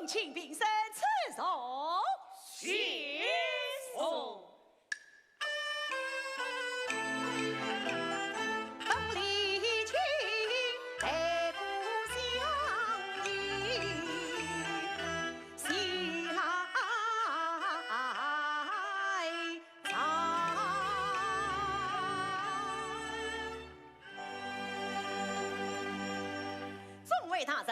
请平身赐寿，谢寿。东篱青，白骨相迎，喜来众位大人，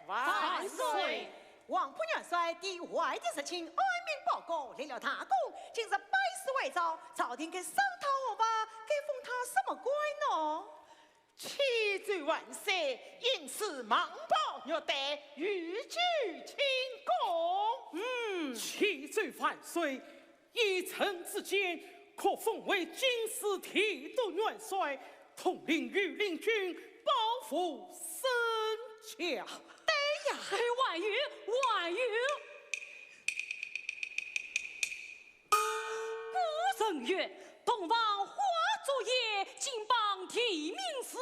万岁！王府元帅对外的事情，哀民报告立了大功，今日百事为朝，朝廷该赏他何法？该封他什么官呢？启奏万岁，因此忙报若得御举清功。启奏万岁，一臣之间可封为军师提督元帅，统领御林军，保护身家。对呀，万语万语，古人曰：“东王花烛夜，金榜题名时。”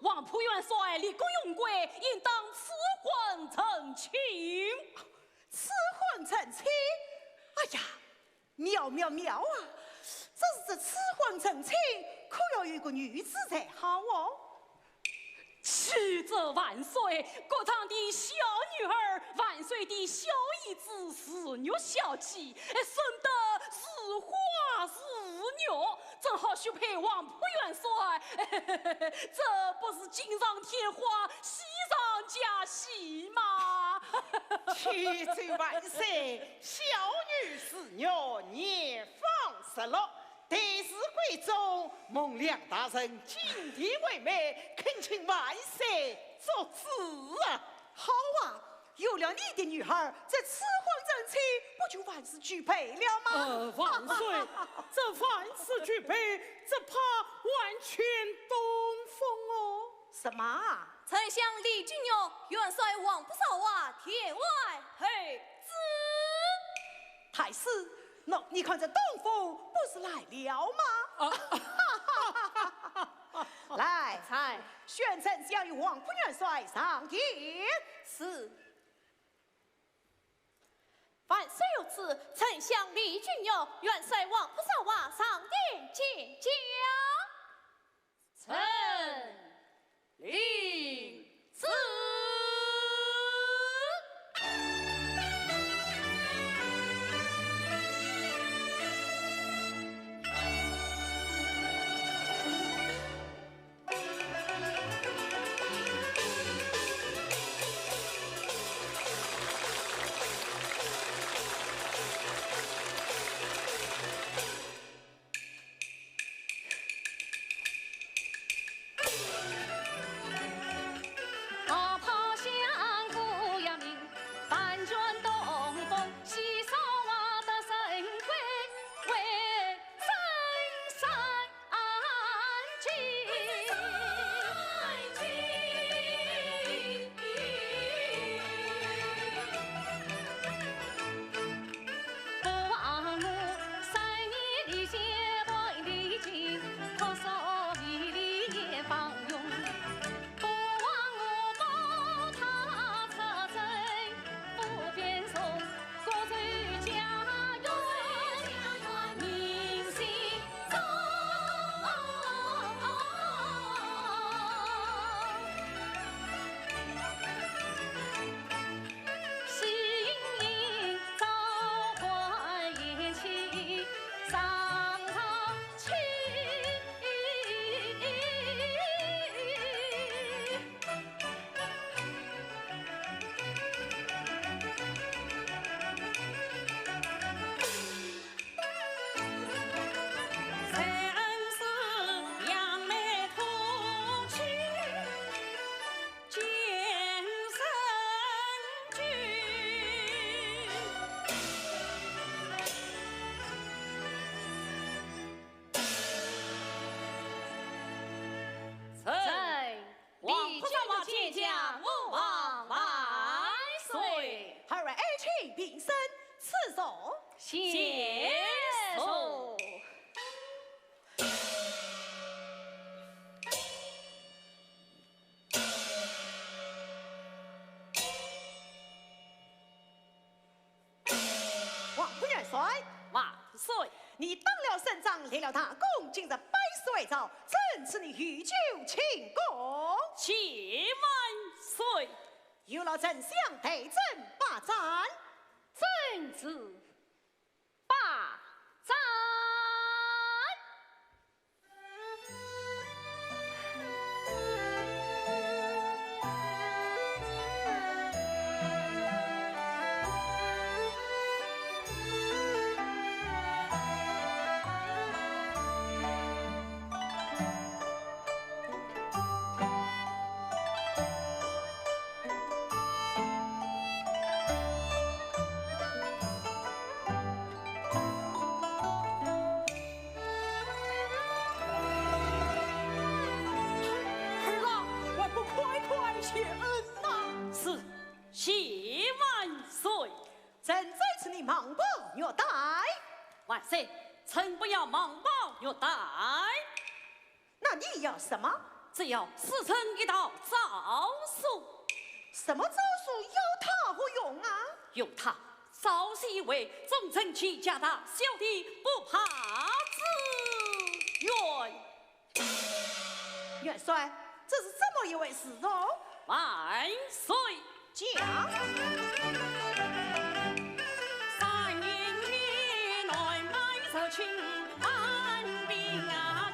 王府元帅立功勇贵，应当赐婚成亲。赐婚成亲？哎呀，妙妙妙啊！这赐婚成亲，可要有一个女子才好哦。启奏万岁，国堂的小女儿，万岁的小姨子，肆虐小气，顺得许配王仆元帅，这不是锦上添花、喜上加喜吗？千岁万岁，小女是虐年方失落，但是贵州蒙梁大人金地为媒，恳请万岁做主啊！好啊，有了你的女儿，这赐婚正妻不就万事俱备了吗？万岁，这万事俱备，只怕完全东风哦。什么啊？丞相李俊勇、元帅王不少啊，天外配子。太师，你看这东风不是来了吗？来，才宣丞相与王副元帅上殿。是。万岁有旨，丞相李俊勇、元帅王不少啊，上殿见驾。臣领旨。平身赐手，谢手。王夫元帅，万岁！你当了省长，立了大功，今日百事为朝，朕赐你御酒庆功。谢万岁！有劳丞相陪朕把盏。朕子把盏。谢恩呐！是，谢万岁！朕再赐你忙报虐待。万岁，臣不要忙报虐待。那你要什么？只要赐臣一道诏书。什么诏书有它何用啊？用它昭示一位忠臣齐家大小弟不怕之冤。元帅，这是怎么一回事哦？万岁！讲。3年前来买手亲安兵啊！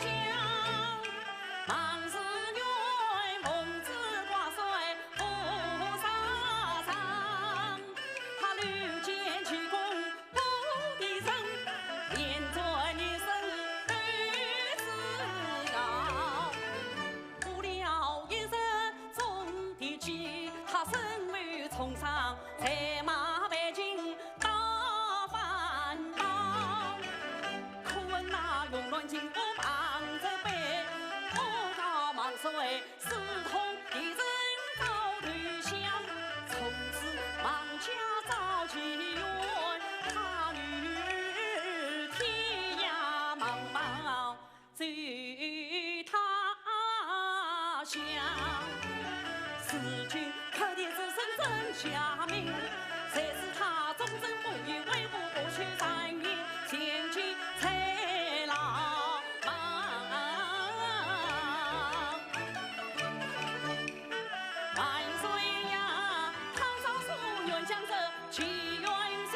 下命，谁使他忠贞不渝，为吾不去三年，前去才老忙。万岁呀，唐少书原想着其原心，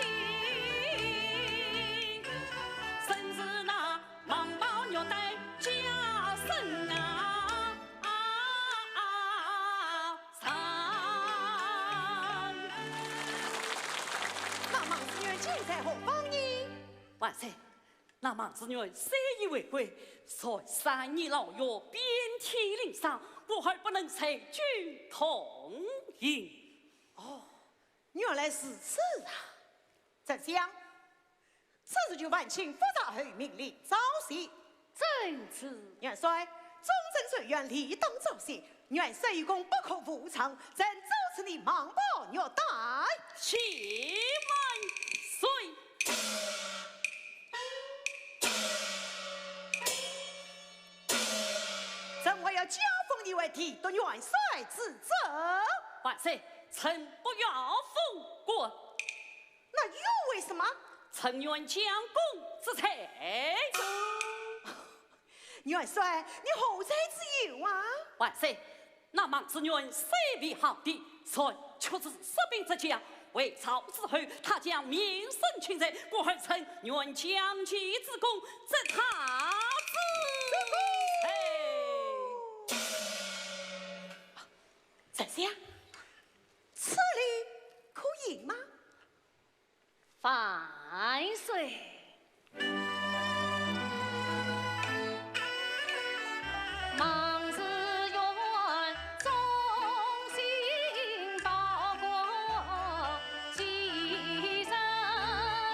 甚至那忙包虐待家生啊！在何方呢？万岁，那莽子女虽已为贵，才3年老约，遍体鳞伤，我还不能随君同饮。哦，原来是此啊！丞相，此事就万请复查后命令召集。正是元帅，忠贞随愿，立当召集。元帅一功不可无常，朕奏此你忙不虐待。且万岁！朕还要加封你为提督元帅之责。万岁，臣不要封官。那又为什么？臣愿将功之才。元帅，你何在之有啊？万岁，那莽之女虽为好的，虽却是失兵之将。为朝之后，他将名声群在，我还臣愿将其之功，则他之丞相，此理可行吗？万岁。莽之愿忠心报国，继承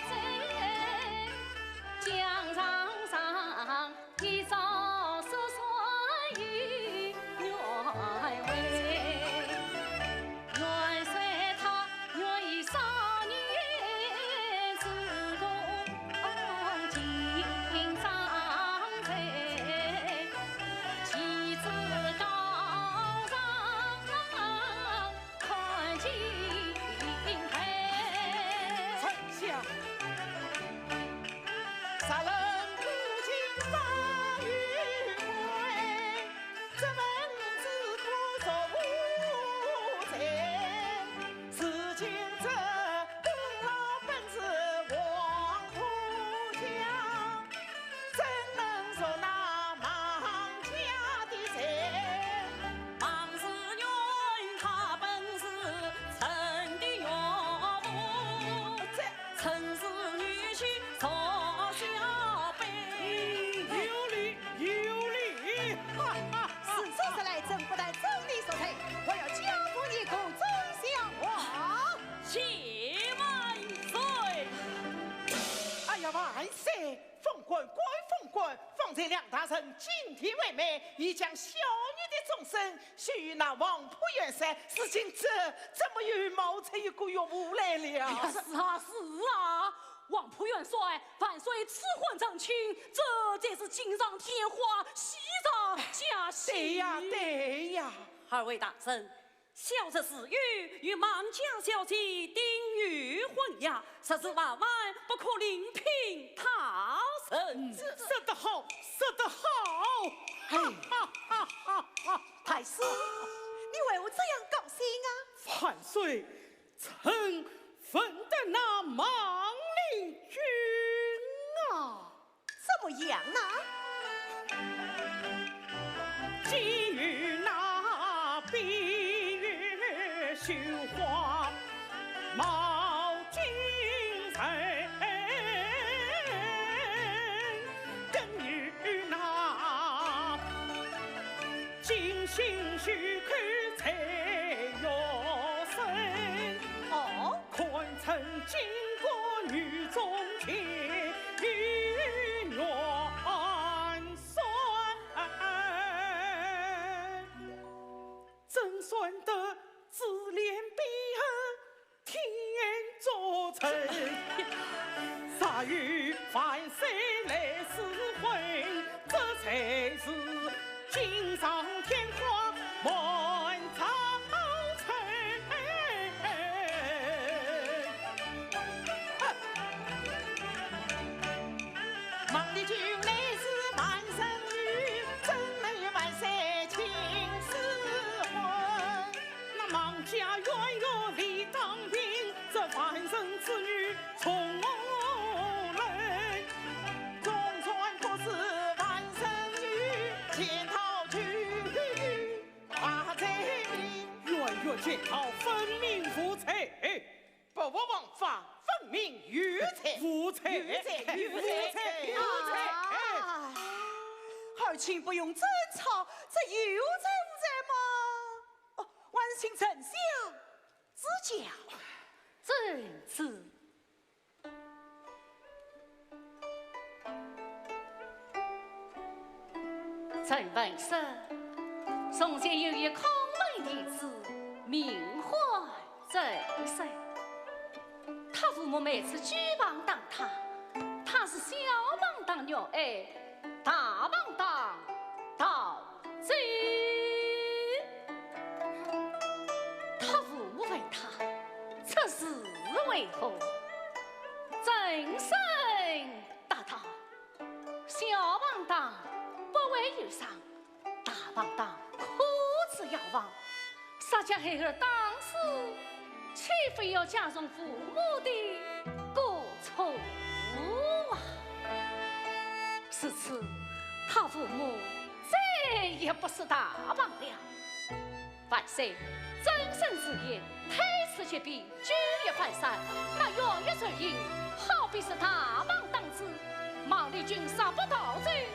罪，江上一朝失算于原位。元帅他愿以少年之功尽上贼，其志高尚看敬佩。丞相，杀人不尽杀于归，这文字可说无罪。此今者功劳本是王虎将，怎能说那莽家的罪？莽之女她本是臣的岳母，臣是女婿做小辈。有理有理，哈哈哈！是说起来，朕不但忠你所配，我要加封你个忠孝王。谢万岁！哎呀，万岁！奉官归奉官，方才梁大人今天为媒，已将小女的终身许予那王仆元帅，如今这怎么又冒出一个岳母来了？是啊是啊，王仆元帅，万岁赐婚成亲，这才是锦上添花，喜上加喜。对呀对呀，二位大人，小侄子与莽家小姐定于婚呀，实是万万不可另聘他人。说得好，说得好！哈哈哈哈哈！太师，你为何这样高兴啊？万岁，臣分得那莽令君啊！怎么样呢？给予那碧玉绣花毛巾人，更与那金星须口才有声。哦，看曾经过女中情与元帅，怎算得自怜彼恩天作成？杀于凡岁来私婚，这才是锦上添花满朝臣。检讨去把罪，冤冤检讨，分明无罪。不枉法，分明有罪。无罪，有罪，有罪，有罪。啊，儿卿不用争吵，这有罪无罪吗？哦，万幸丞相指教。正是。陈文生，从前有一孔门弟子，名唤郑生。他父母每次举棒打他，他是小棒当女儿，大棒当盗贼。他父母问他此事为何，郑生答道：小棒当不为忧伤，大棒当苦之遥望。撒家孩儿当时，岂非要加重父母的过错啊？自此，他父母再也不是大棒了。万岁，真神之言，推此绝壁，举一反三，那远一水印，好比是大棒当之。毛利军杀不到罪，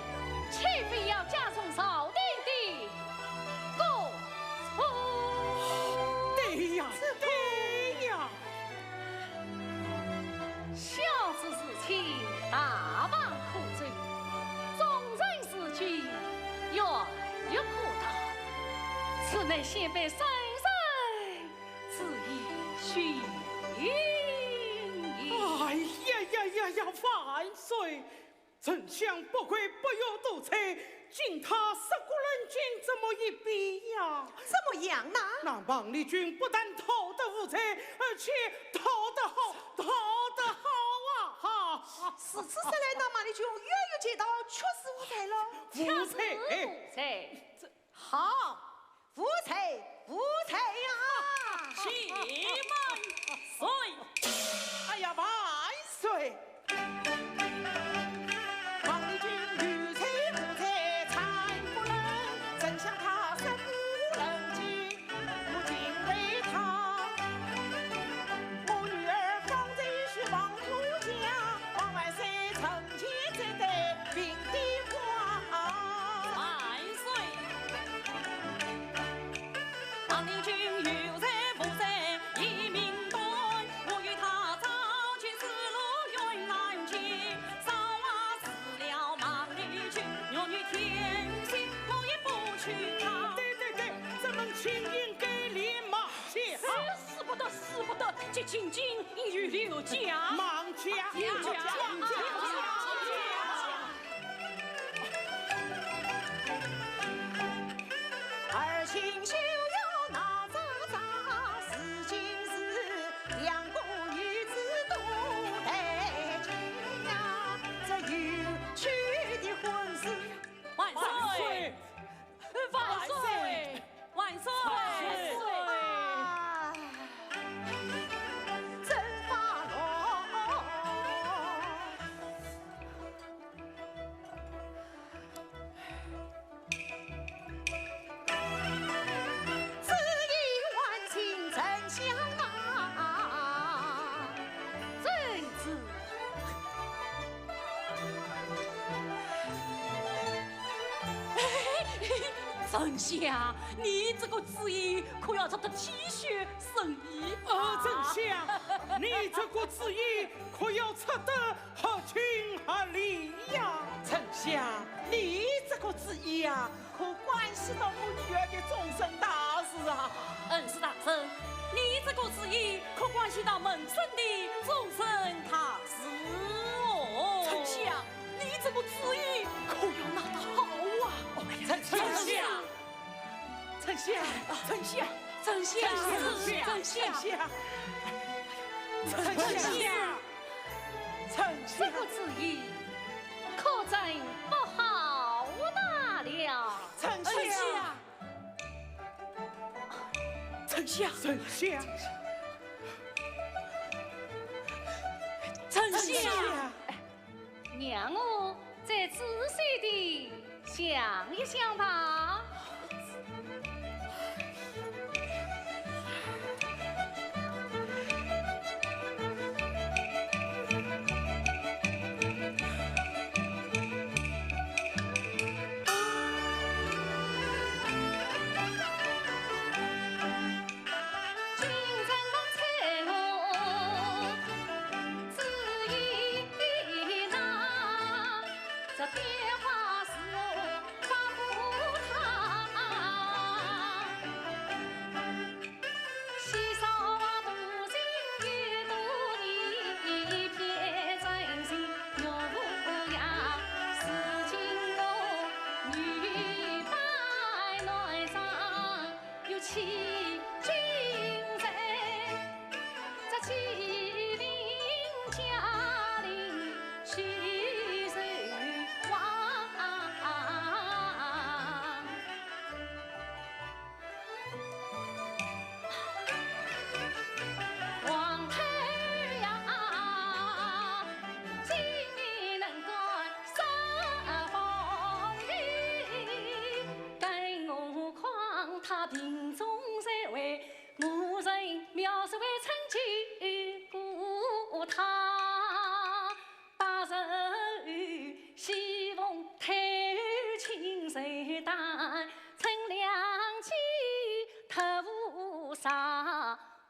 岂非要加重朝廷的过错？对呀，对呀。小子事情，大棒可罪；众人事情，冤狱可逃。此乃先辈生生之意虚应。哎呀，万岁！丞相不愧不有多才，经他10个人间这么一比呀，怎么样呢？那王立军不但逃得无才，而且逃得好，逃得好啊！哈，此次下来，那马立军远远见到，确实无才了。无才，无才，好，无才，无才呀！且慢岁。哎呀，万岁！王立军有才无才，才不能，真想他生无人机，如今为他，我女儿方才是王土家，王万岁曾经真得并的话。万岁！王令君有才无才已明白，我与他早去丝路远难见，少啊死了王令君，我女天心我也不去他。对，咱们请应该立马前死不得，死不得！这仅仅与刘家忙家，儿卿休要闹喳喳，是今日两个女子都得家，这有趣的婚事。万岁！岁，万岁！万岁！啊，真发落。只因万情真相啊，真是丞相，你这个旨意可要做得体恤圣意丞相，你这个旨意可要出得合情合理呀！丞相，你这个旨意啊，可关系到我女儿的终身大事啊！恩师大人，你这个旨意可关系到门生的终身大事哦。丞相，你这个旨意可要拿得好啊！丞相，丞相，丞相，丞相，丞相，这个旨意可真不好拿了。丞相，丞相，丞相，让我再仔细地想想一想吧。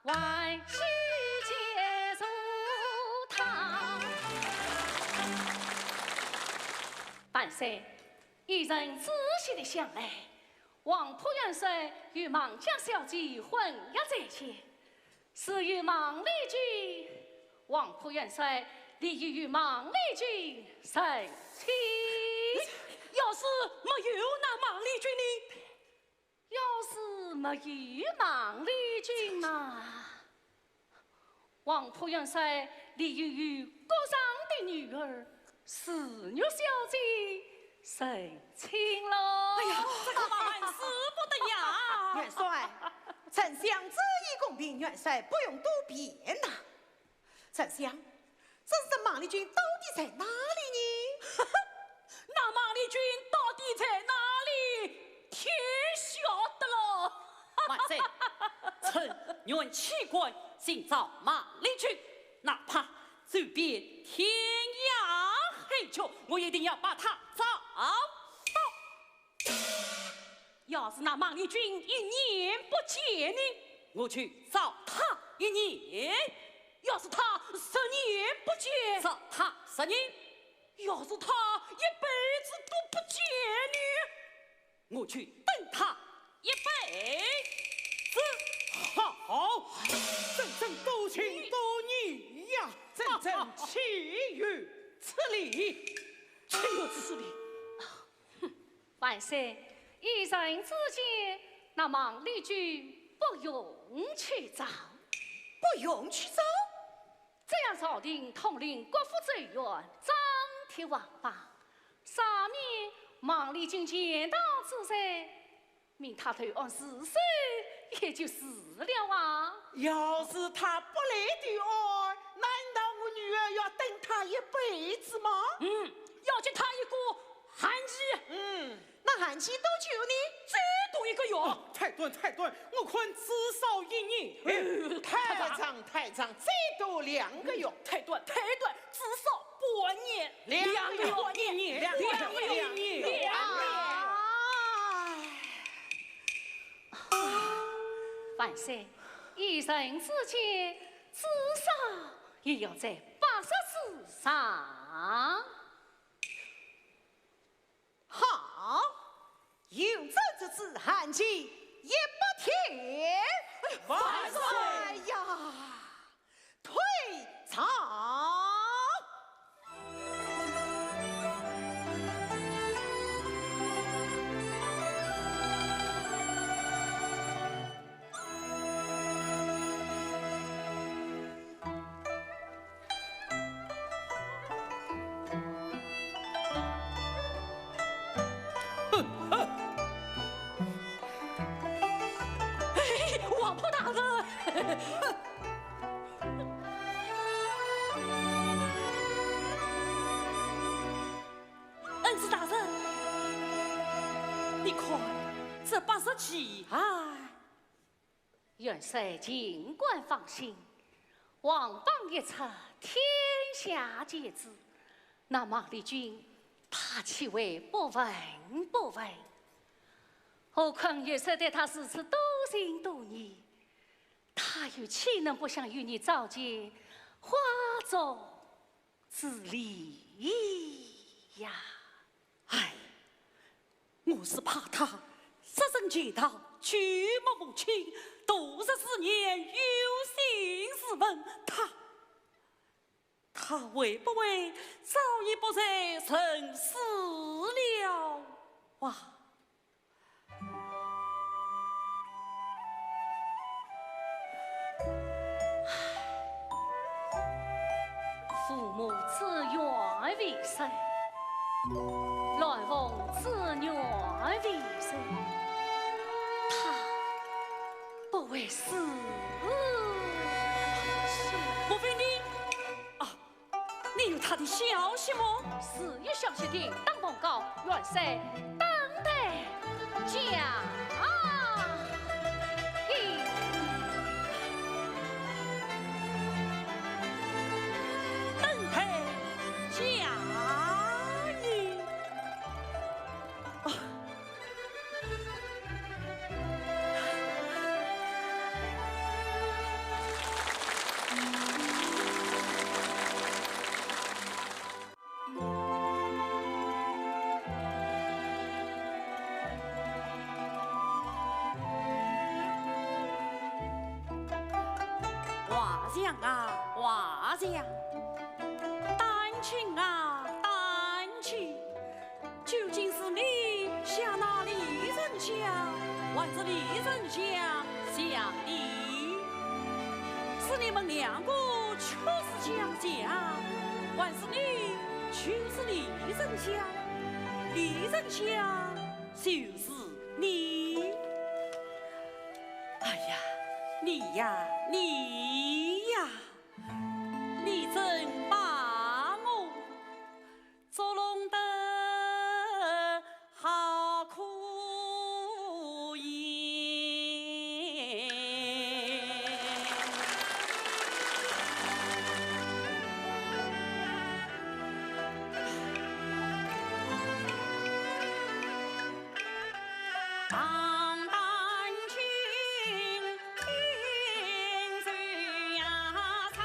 万事皆如他。半岁，一人仔细的想来，王仆元帅与孟姜小姐婚约在前，是与孟丽君，王仆元帅立意与孟丽君成亲。要是没有那孟丽君呢？要是没有孟丽君嘛，王仆元帅立意与国上的女儿史玉小姐成亲喽。哎呀，这个万死不得呀！元帅，丞相旨意公平，元帅不用多辩呐。丞相，这孟丽君到底在哪里呢？那孟丽君到底在哪里？天晓得了。万岁，臣愿弃官寻找孟丽君，哪怕走遍天涯海角，我一定要把她找到。要是那孟丽君一年不见呢，我去找她1年；要是她10年不见，找她10年；要是她一辈子都不见呢，我去等她1辈子。好，朕多情多义呀，朕岂于此理？岂有此理？万岁，一人之见，那孟丽君不用去找，不用去找。这样朝廷统领国府职员张贴王法，上面孟丽君见到之时，命他投案自首，也就是了啊。要是他不来对案，难道我女儿要等他一辈子吗？要给他一个寒期，那寒期多久呢？最多1个月。太短，我看至少1年。太长，最多2个月。太短，至少半年。2个月，2年。万岁，一人之见，至少也要在80之上。好，有这次寒期也不填。万岁哎呀，退朝。王婆大人，恩赐大人，你看，这不是奇案。元帅尽管放心，王榜一出，天下皆知。那孟丽君，他岂会不闻不问？何况元帅对他如此多情多义，他又岂能不想与你早结花种之礼呀？哎，我是怕他杀身劫道，举目无亲，度日思念，忧心自问，他会不会早已不在人世了？哇！父母之愿为谁？来逢之愿为谁？他不会死。莫非你啊？你有他的消息吗？是有消息的，当报告元帅，等待驾。华将，丹青啊丹青，究竟是你下那李仁祥，还是李仁祥下你？是你们两个出自江家，还是你就是李仁祥？李仁祥就是你。哎呀，你呀你呀！你真把我捉弄得好可怜。当丹青天水呀长，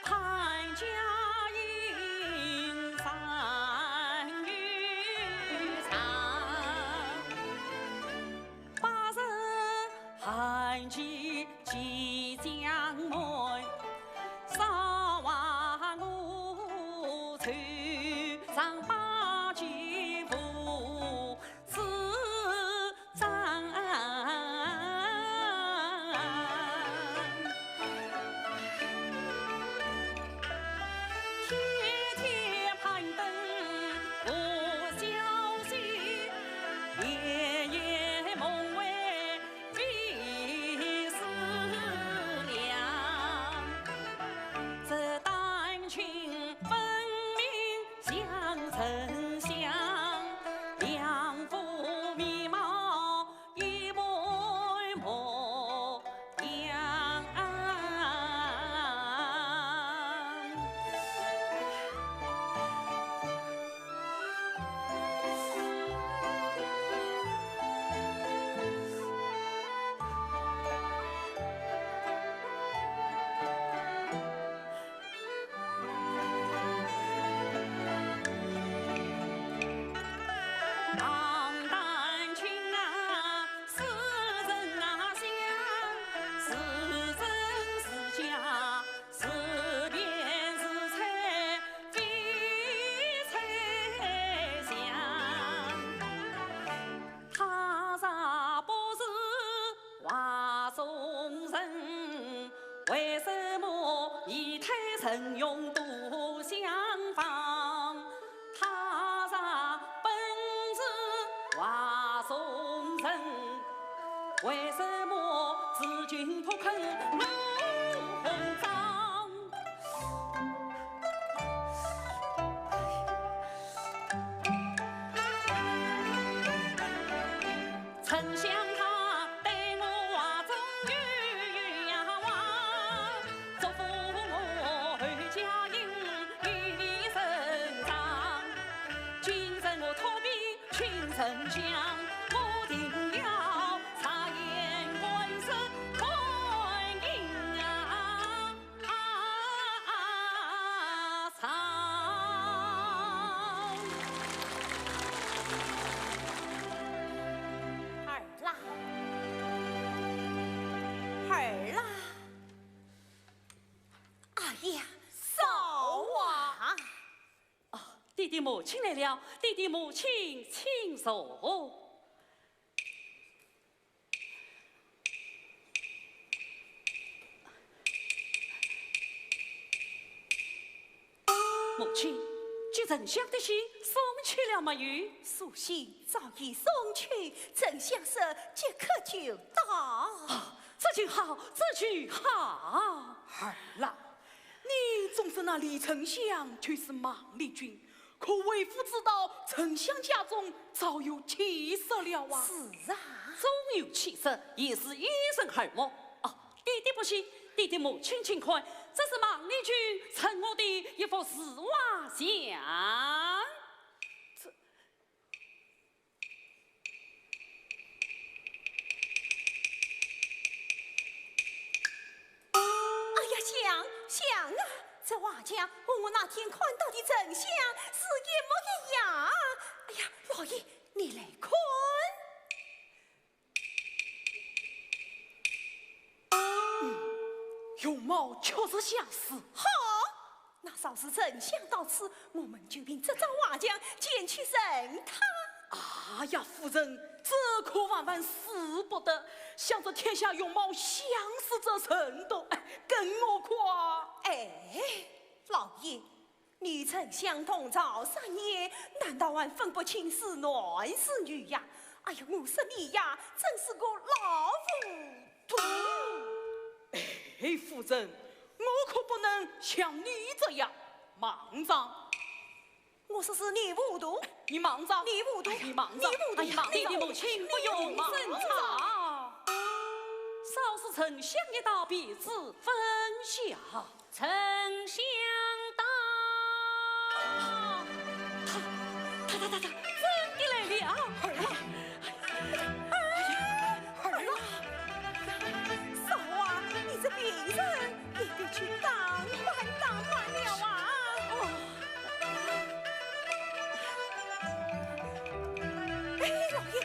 潘家营山雨长，八十寒气即将满，少话我头上八句不自张。天天攀登无消息，夜夜梦为彼思量。这丹青分明像丞相，两副面貌一模模样。当丹青啊，是人啊香，是真是假，是变是猜，非猜想。他啥不是华中人？为什么一态神勇都相仿？他啥本是华中人？为什么自君不肯入红帐？丞相，我定要察言观色，欢迎曹。儿啦，哎呀，嫂啊！弟弟母亲来了，弟弟母亲请坐。母亲，据丞相的信送去了没有？书信早已送去，丞相说即刻就到。这就好，这就好。儿啦，你总是那李丞相却是莽立军，可为父知道丞相家中早有起色了啊！是啊，终有起色，也是一生耳目。弟弟不信，弟弟母亲请看，这是莽立军赠我的一幅字画像。像啊，这画像和我那天看到的丞相是一模一样。哎呀，老爷，你来看。容貌确实相似。好，那稍是丞相到此，我们就凭这张画像前去审他。哎呀，夫人，这可万万使不得！想着天下容貌相似者甚多，跟我夸。哎，老爷，女丞相同朝3年，难道还分不清是男是女呀？哎呀，我说你呀，真是个老糊涂！哎，夫人，我可不能像你这样莽撞。我说是你糊涂，你莽撞，你糊涂，你莽撞，你糊涂，哎呀，弟弟母亲不用争吵。稍是丞相一道，彼此分晓。丞相到，他真的来了。嫂啊，你这病人也得去当官了啊！哎，老爷。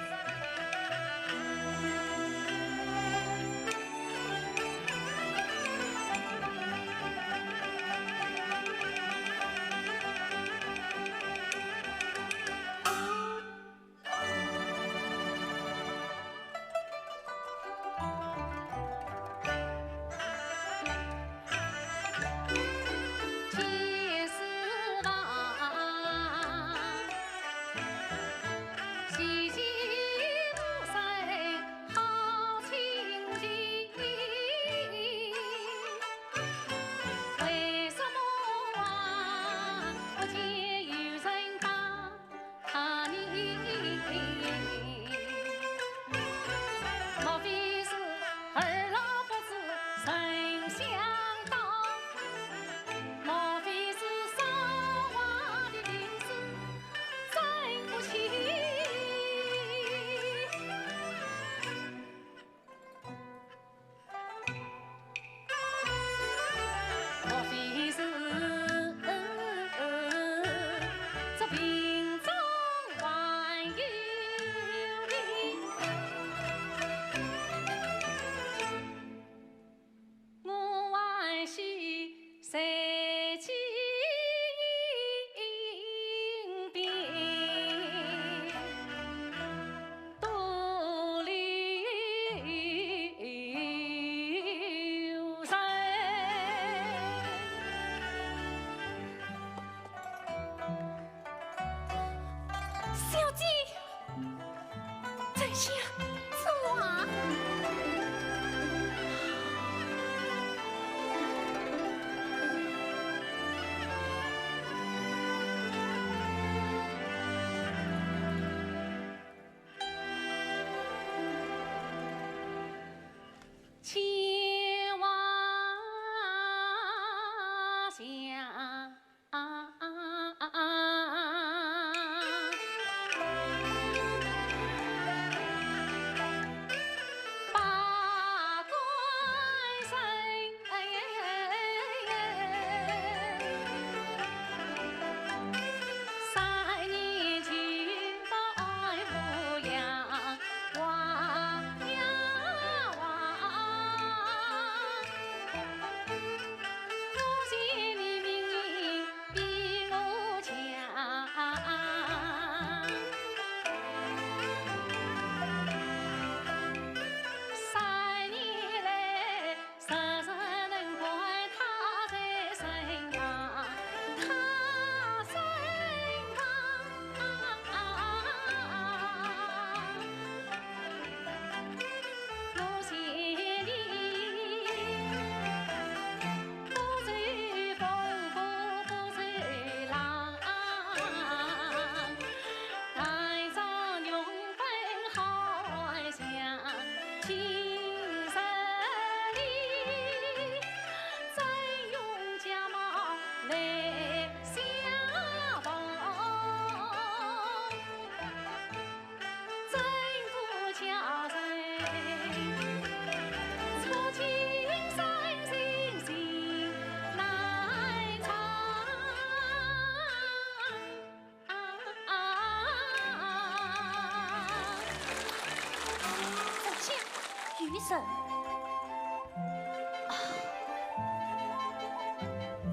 神。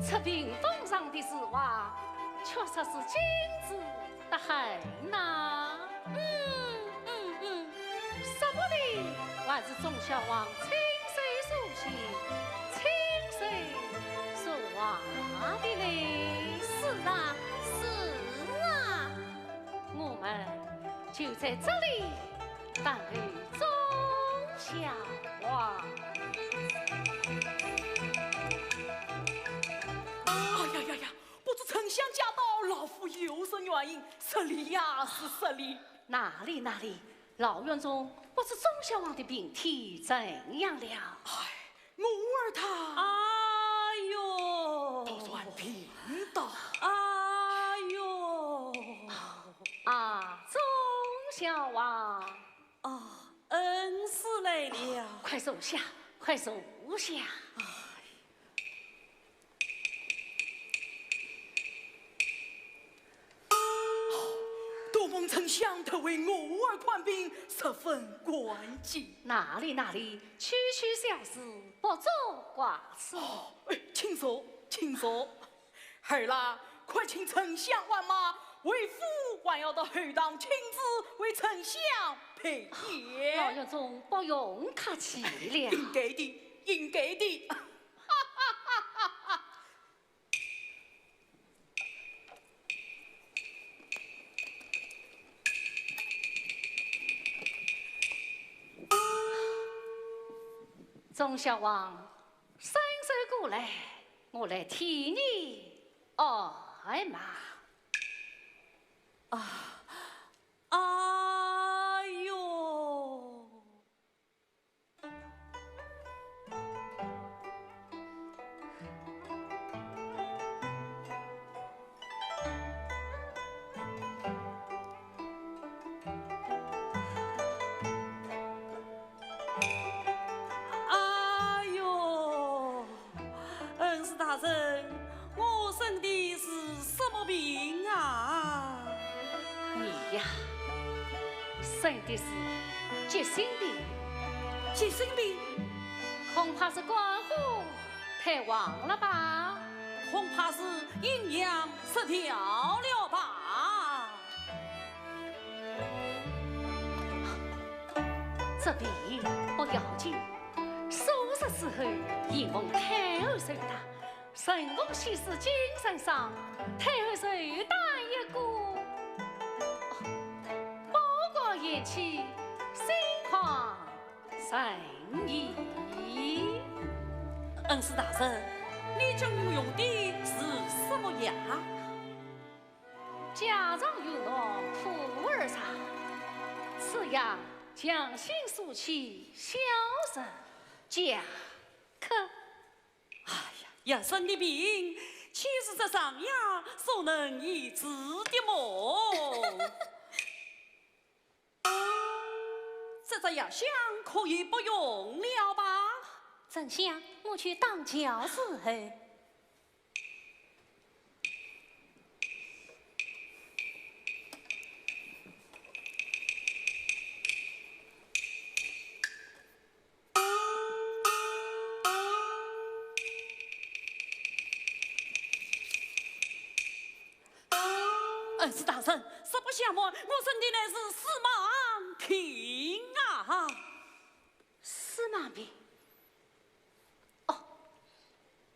这屏风上的字画，确实是精致得很呐。说不定还是钟小王亲手所写、亲手所画的嘞。是啊，是啊，我们就在这里等候钟小王。哎呀！不知丞相驾到，老夫有甚原因？失礼呀，是失礼。哪里，老院中不知钟小王的病体怎样了？哎，我儿他，哎呦，都算平的。哎呦，钟小王，恩师来了，快坐下，快坐下。多蒙丞相特为我儿看病，十分关键。哪里，区区小事，不做挂齿。请坐，请坐。儿啦，快请丞相万马，为父还要到后堂亲自为丞相陪宴。老院中不用客气了。应该的，应该的。钟小王，伸手过来，我来替你挨骂。哎呦！大人，我生的是什么病啊？你呀，生的是急性病。急性病，恐怕是关乎太旺了吧？恐怕是阴阳失调了吧？这病不要紧，数日之后迎奉太后寿诞。神功喜事精神上，太后寿诞一过，报告言起，心旷神怡。恩师大人，你将用的是什么药？家常有诺普洱茶，此药将心肃气，消食解渴。哎呀，一身的病，岂是这上药所能医治的么？这个药箱可以不用了吧？丞相，我去当轿伺候。恩师大人，实不相瞒，我生的乃是司马病啊！司马病。哦，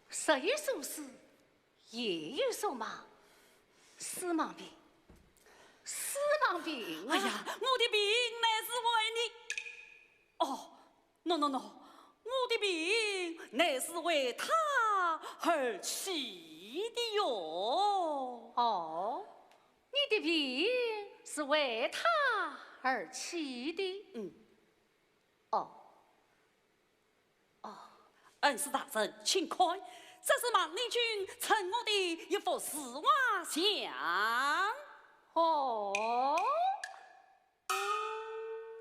时有所思，夜有所梦。司马病，司马病啊！哎呀，我的病乃是为你。哦 ，no， 我的病乃是为他而起的哟。哦。你的病是为他而起的。恩师大人，请看，这是孟丽君赠我的一幅丝袜像。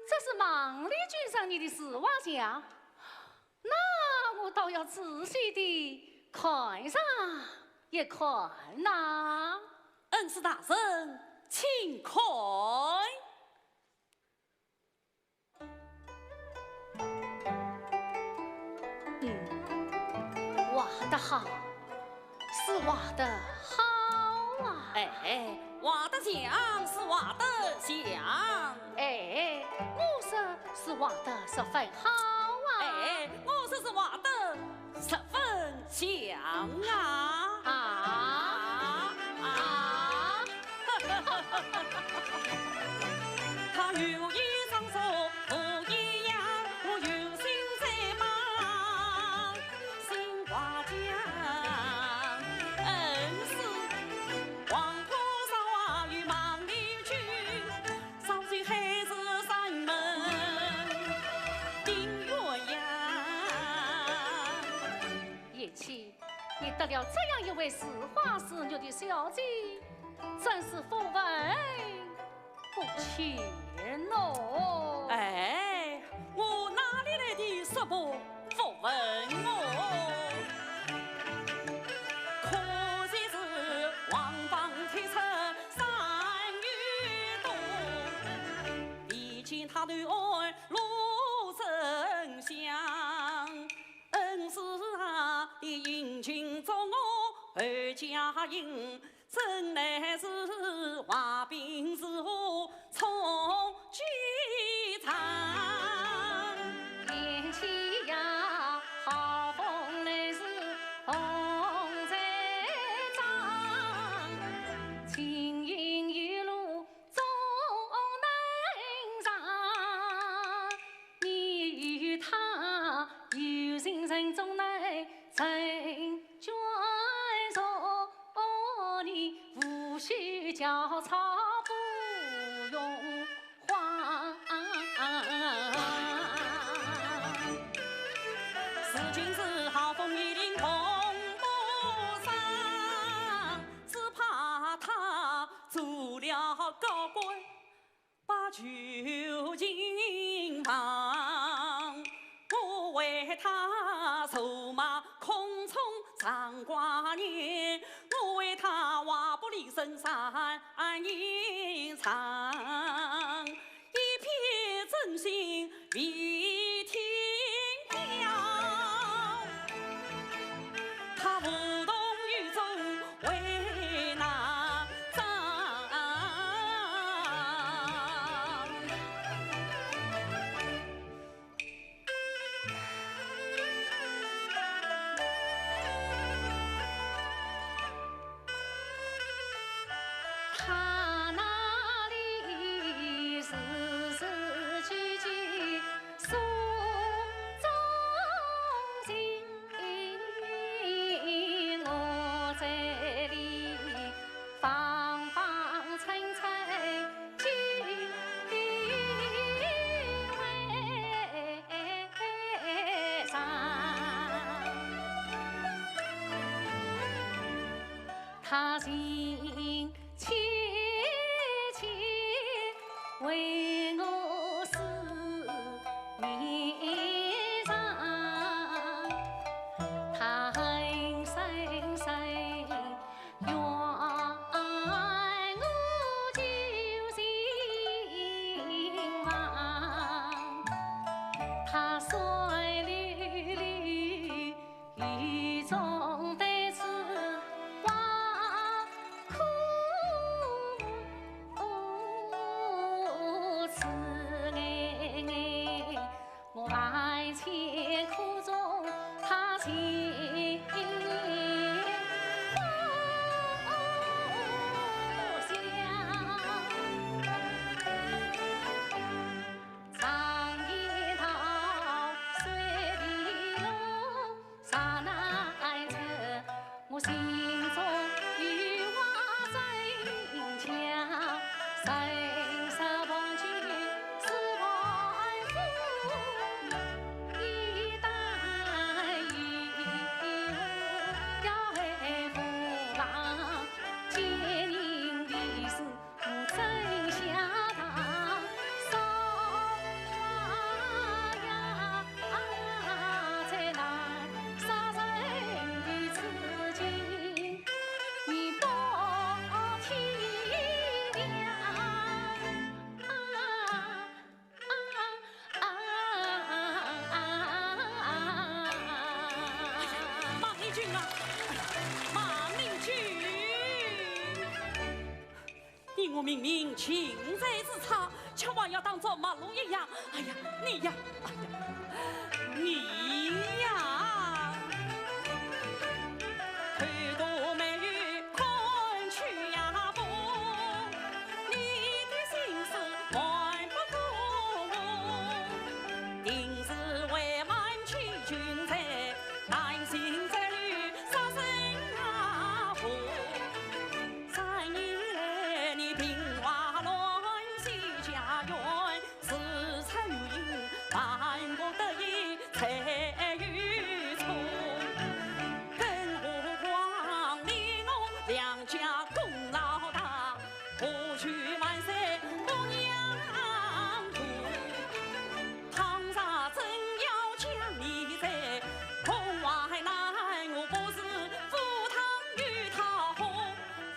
这是孟丽君上你的丝袜像，那我倒要仔细的看上一看呐。恩师大人，请看。好，是画得好啊！哎，画得像是画得像，哎，我说是画得十分好啊！哎，我说是画得十分像啊！他有一双手不一样，我有心在忙，心画匠，恩师黄土上画与忙里去，上水还是山门定鸳鸯。叶妻，你得了这样一位似花似玉的小姐，真是福分不浅哦。哎，我哪里来的什么福分哦？可惜是王邦推出山雨多，毕竟他对爱陆生相，恩师啊的英俊中我二家营。真乃是画饼是我从剧场，言起呀，好风来是红在掌，青云一路总能上，你与他有情人终能成眷属。你无需焦草不用慌，是君是好风一定同不上，只怕他做了高官，把囚禁房。我为他筹码空从长挂念，我为他画不离深山隐藏，一片真心为天表，他无动于衷为哪桩？他那里时时句句诉衷心，我这里方方层层句为上。他心切切为我思念上，他恨深深愿我救心忙，他水溜溜雨中带刺花。你我明明情在之差，千万要当作马路一样。哎呀，你呀，哎呀，你呀，推多美玉看去呀不，你的心思瞒不过我，定是为满欺君才，担心在律杀身啊夫。3年来你兵化乱西家园，私财如银，万不得已才与错。更何况你我两家功劳大，何须万岁不让步？唐啥真要将你在空外难，我不是赴汤与他喝。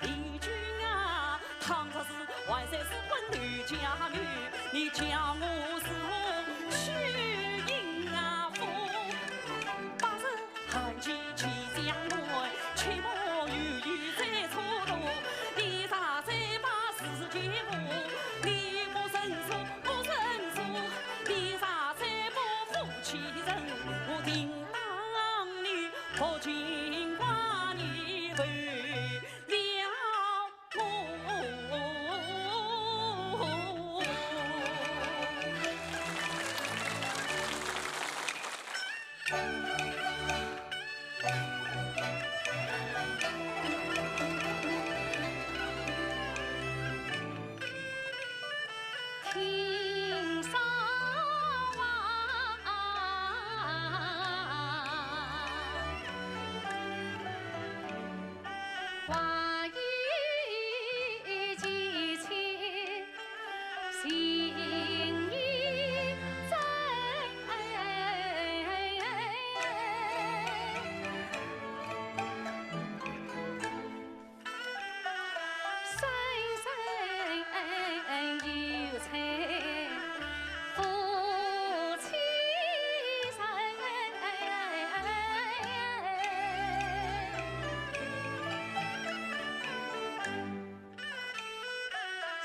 李君啊，唐啥是万岁是问女家女，你叫我是虚应啊夫。八十寒气气相对，切莫犹豫再蹉跎。你啥才把事结果？你不胜诉，不胜诉，你啥才不负其人？我定当你何尽管你为了我。听上话语几千，心意真。深深有情，夫妻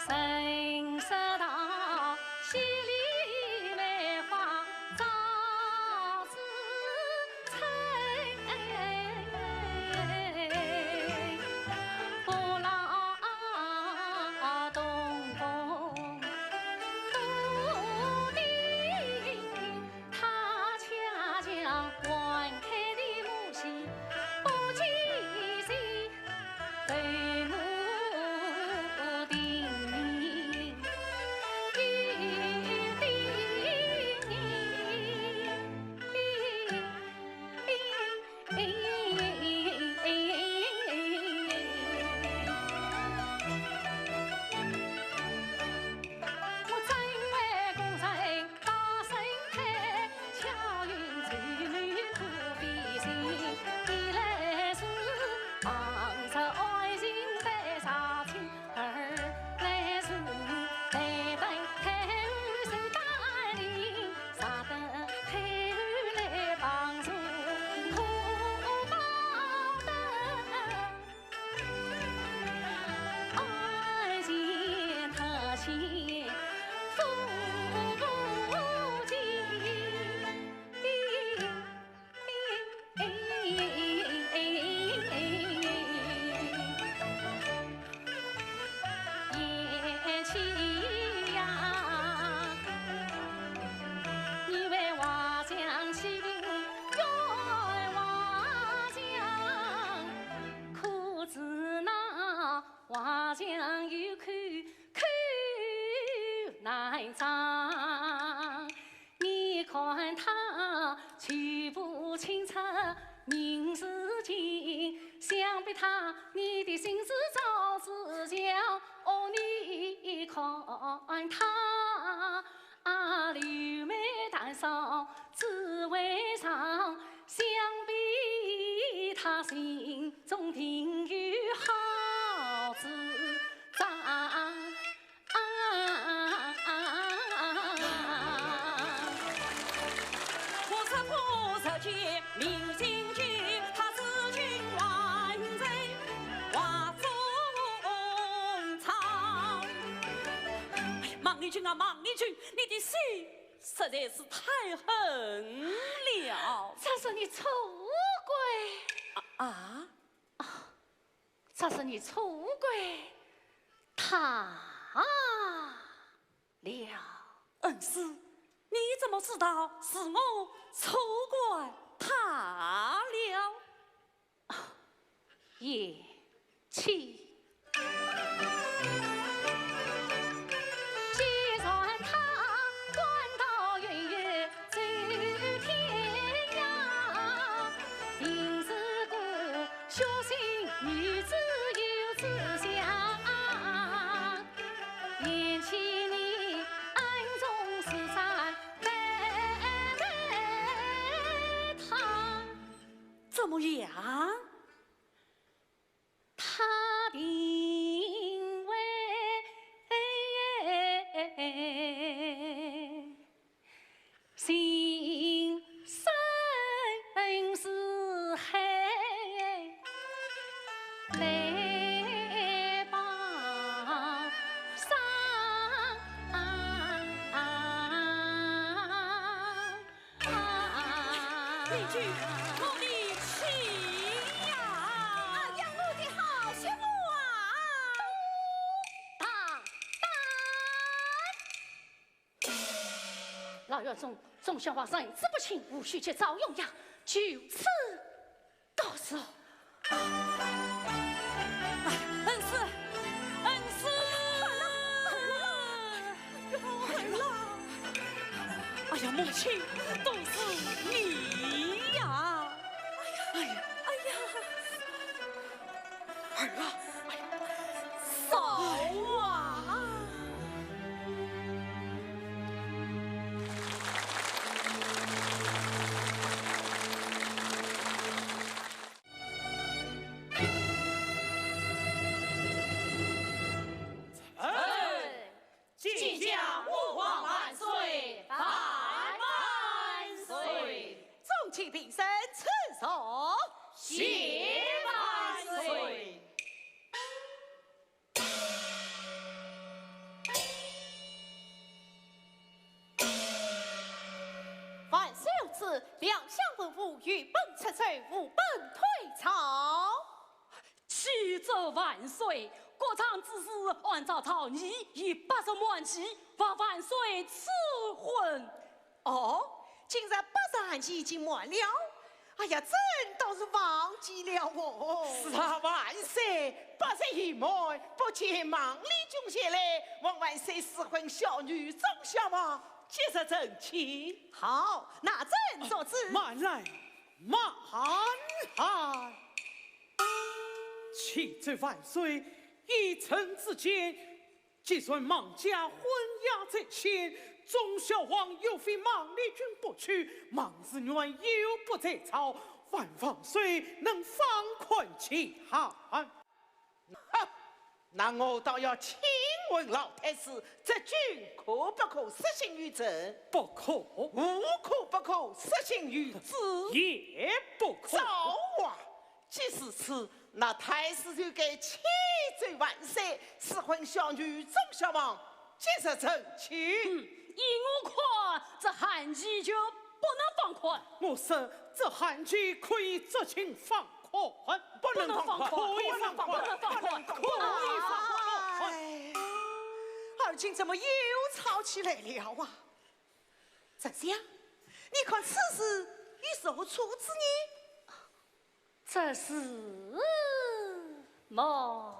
深色到心里梅花照子春，不老东风笃定，他恰将晚开的木心不记心，对我叮咛，一我真为功臣大声开，巧云翠女不必心，一来是忙着爱情在杀亲，二来是来等太后受大礼，杀得太后来帮助可报得爱情特心夫妻。言起呀，你为瓦匠心，为瓦匠，可知那瓦匠有口难张？你看他全部清澈明是情，想必他你的心思早知晓。哦，你看他柳眉淡扫，只为上，想必他心中定有好主张。不测见明心计，他自尽万岁，华中藏。孟丽君啊，孟丽君，你的心实在是太狠了！这是你出轨这是你出轨他了。恩师，你怎么知道是我出轨他了？也气。既然他官道远远走天涯，因此故小心女子有志向，嫌弃你暗中私散他，怎么样？他定位心深似海，来帮上丽君，我的妻呀！养我的好媳妇啊！老院中众小皇上自不清，无需去找用呀，就此告辞。恩师，恩师，狠了！哎呀，母亲，都是你呀！哎呀，儿啊，嫂啊！晋江勿忘万岁，百万岁！众卿平身，赐手，谢万岁！万岁有旨，两相文武与本出罪，无本退朝。启奏万岁，国丈只是按照朝议，以80万骑望万岁赐婚。哦，今日80期已经满了，哎呀，真倒是忘记了哦。是啊，万岁，80已满，不见孟丽君前来，望万岁赐婚小女钟小王，节日正气。好，那朕做主。慢来，启奏万岁，依臣之见，既算孟家婚押在先，钟小王又非孟丽君不娶，孟子元又不在朝，万岁能放宽其hạn。那我倒要请问老太师，这君可不可实行于朕？不可，无可不可实行于子，也不可。早啊！即是此，那太师就该启奏万岁，赐婚小女钟小王，节日正气。依我看，这汉期就不能放宽。我说这汉期可以酌情放宽，不能放宽，可以放宽，不能放宽，可以放宽。哎，二卿怎么又吵起来了啊？怎样？你看此事与谁处置呢？这是么？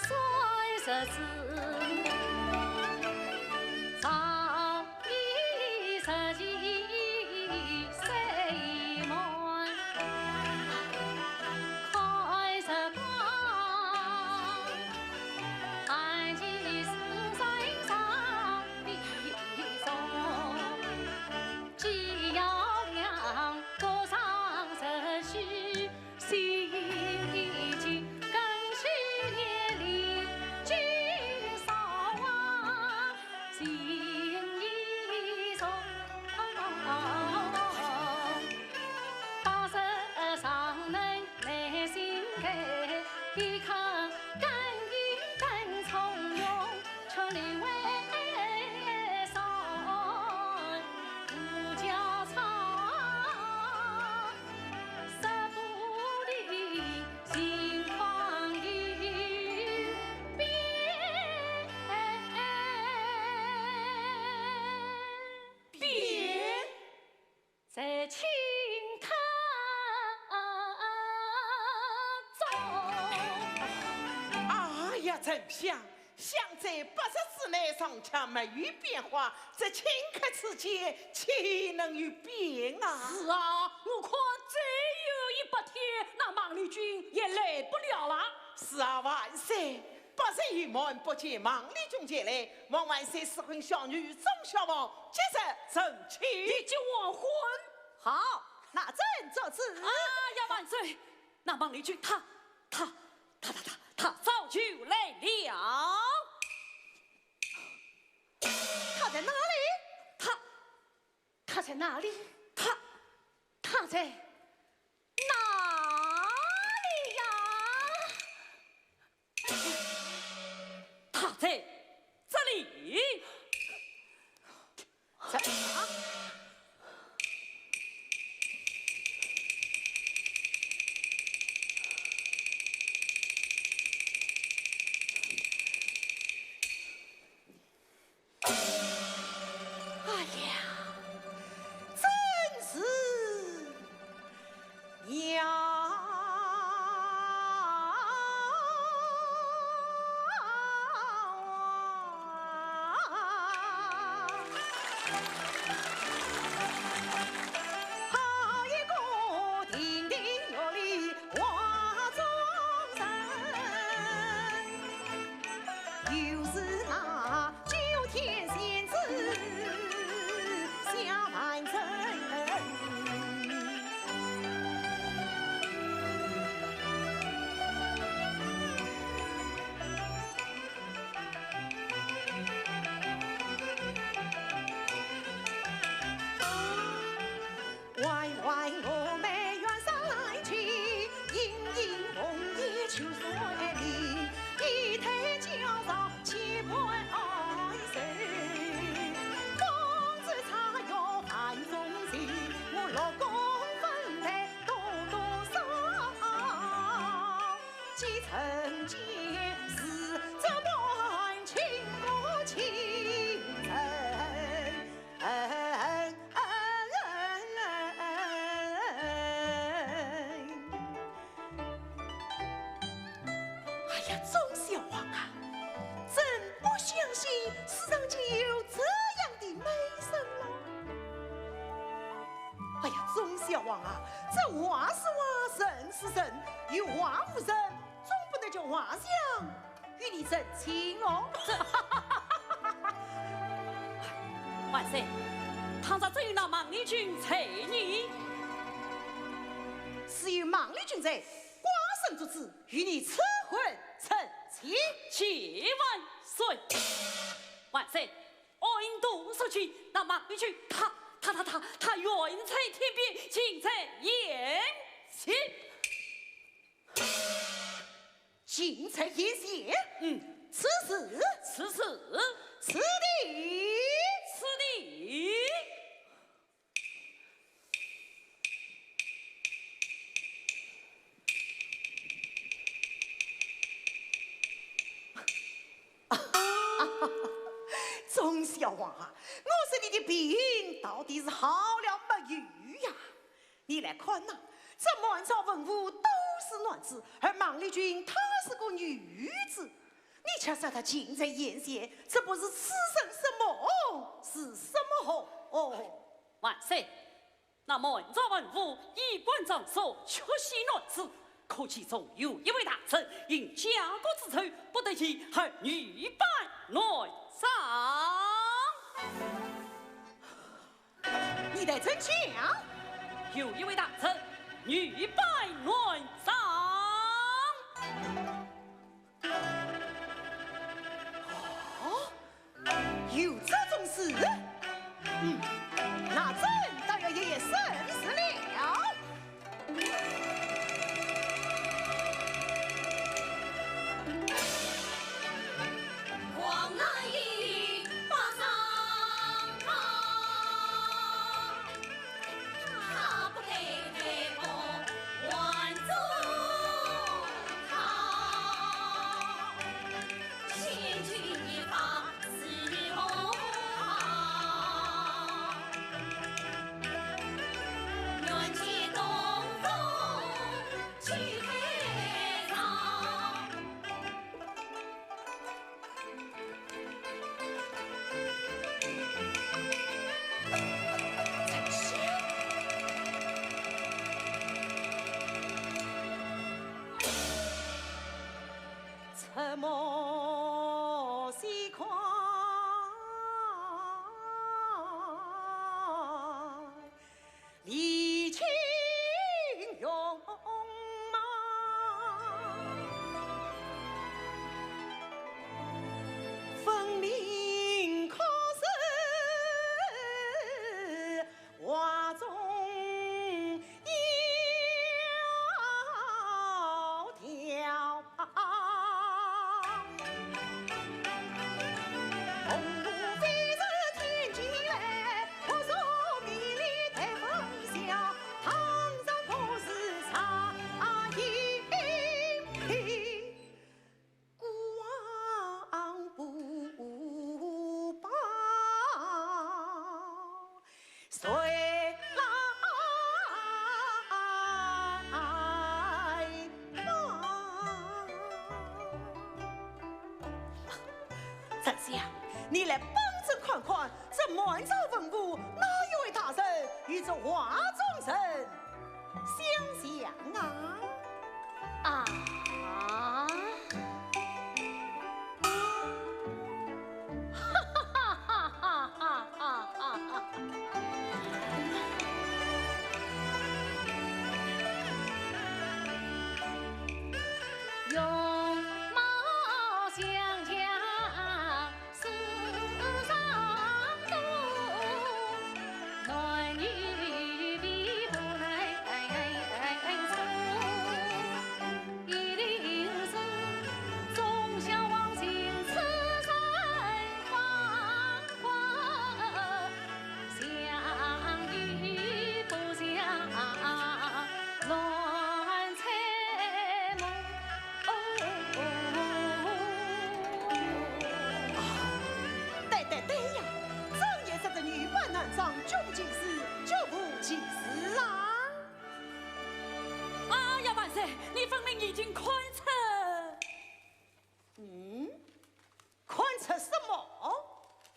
衰日子早已实际岁满，开日光，安其世身上必重，既要量多上日须，心已经更需年龄。丞相，想在80日内上墙没有变化，这顷刻之间岂能有变啊？是啊，我看再有100天，那孟丽君也来不了了。是啊，万岁！80日门不见孟丽君前来，望万岁赐婚小女钟小王接着成亲。你就完婚。好，那朕做此。啊呀，万岁！那孟丽君她早就来了。他在哪里？他在哪里？她他在哪里呀？她在这里。在哪？哎呀，真是呀！好一个亭亭玉立画中人，又是那9天仙子下凡尘。歪歪峨眉原上来去，隐隐红叶秋水里，一抬轿上千盘爱谁？公子茶药盘中席，我6公分来多少？几层间是这般倾国倾哎呀，钟小王啊，真不相信世上竟有这样的美神了。哎呀，钟小王啊，这话是话，神是神，有话无神，总不能叫画像与你成亲哦。万岁，倘若只有那孟丽君陪你，是有孟丽君在，寡神主旨与你赐婚成亲。谢万岁！万岁，我应督说去，那孟丽君她远在天边，近在眼前。近在眼前，此事此地。钟小王啊，我说你的病到底是好了没有呀？你来看呐，这满朝文武都是男子，而孟丽君她是个女子，你却说她近在眼前，这不是此生什么是什么好哦？万岁，那满朝文武衣冠丈所，出席男子，可其中有一位大臣因家国之仇，不得已和女扮内丧。你得真讲。有一位大臣女扮内丧。哦，有这种事？那朕倒要爷爷审视了。往那一把上他不给我万众丞相，你来帮朕看看，这满朝文武哪一位大人与这华中人相像啊？啊！容貌相像，世上多，男女比不能出，一定是忠孝王亲此生光辉，相遇不相乱彩梦。对呀，正也是这女扮男装，究竟是绝无其事啊！哎呀，万岁，你分明已经宽测。宽测什么？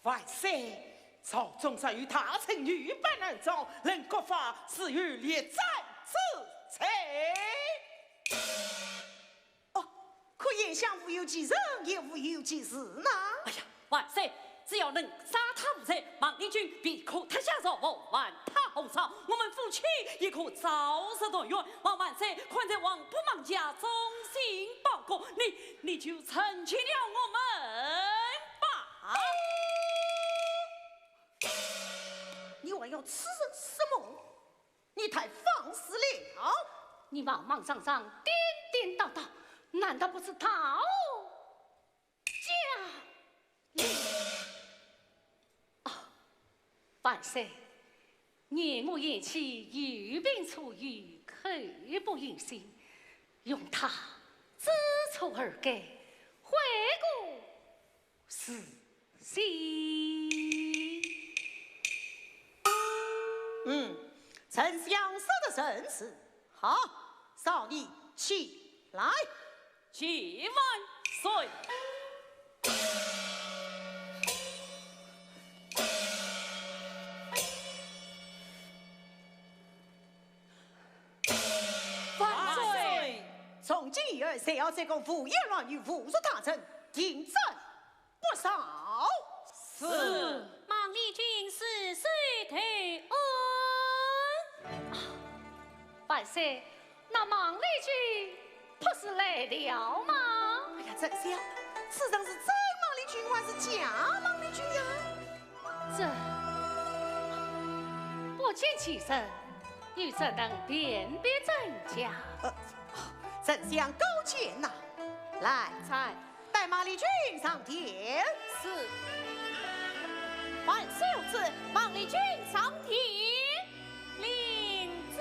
万岁，朝中上与他臣女扮男装，任国法是与列战之罪。哦，可言下无有其人，也无有其事呢。哎呀，万岁！只要能杀他无罪，王立军必可脱下肉后还他红烧，我们夫妻也可早日团圆。望万岁宽在王不忙家，忠心报国，你就成全了我们吧。你还要此人什么？你太放肆了！你莽莽上上，颠颠倒倒，难道不是讨价令？万岁，年暮宴期，有病初愈，刻不应心，用他知错而改，悔过是心。丞相说的甚是。好，少你起来。启万岁。万岁！从今以后，谁要再讲胡言乱语，侮辱大臣，听朕不少。是。孟丽君是谁退恩？万岁，那孟丽君不是来了吗？哎呀，丞相，此人是真孟丽君还是假孟丽君呀？这不见其人，又怎能辨别真假？丞相高见呐！来，才带孟丽君上殿。是万岁有旨，孟丽君上殿。领旨。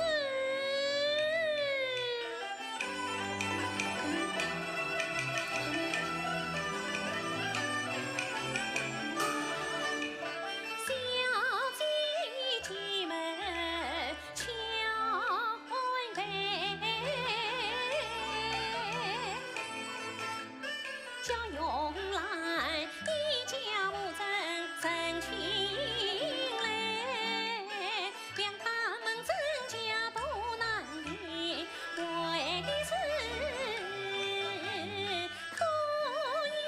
小姐进门敲门，叫用来一家母真真情来，两他们真家都难离，为的是可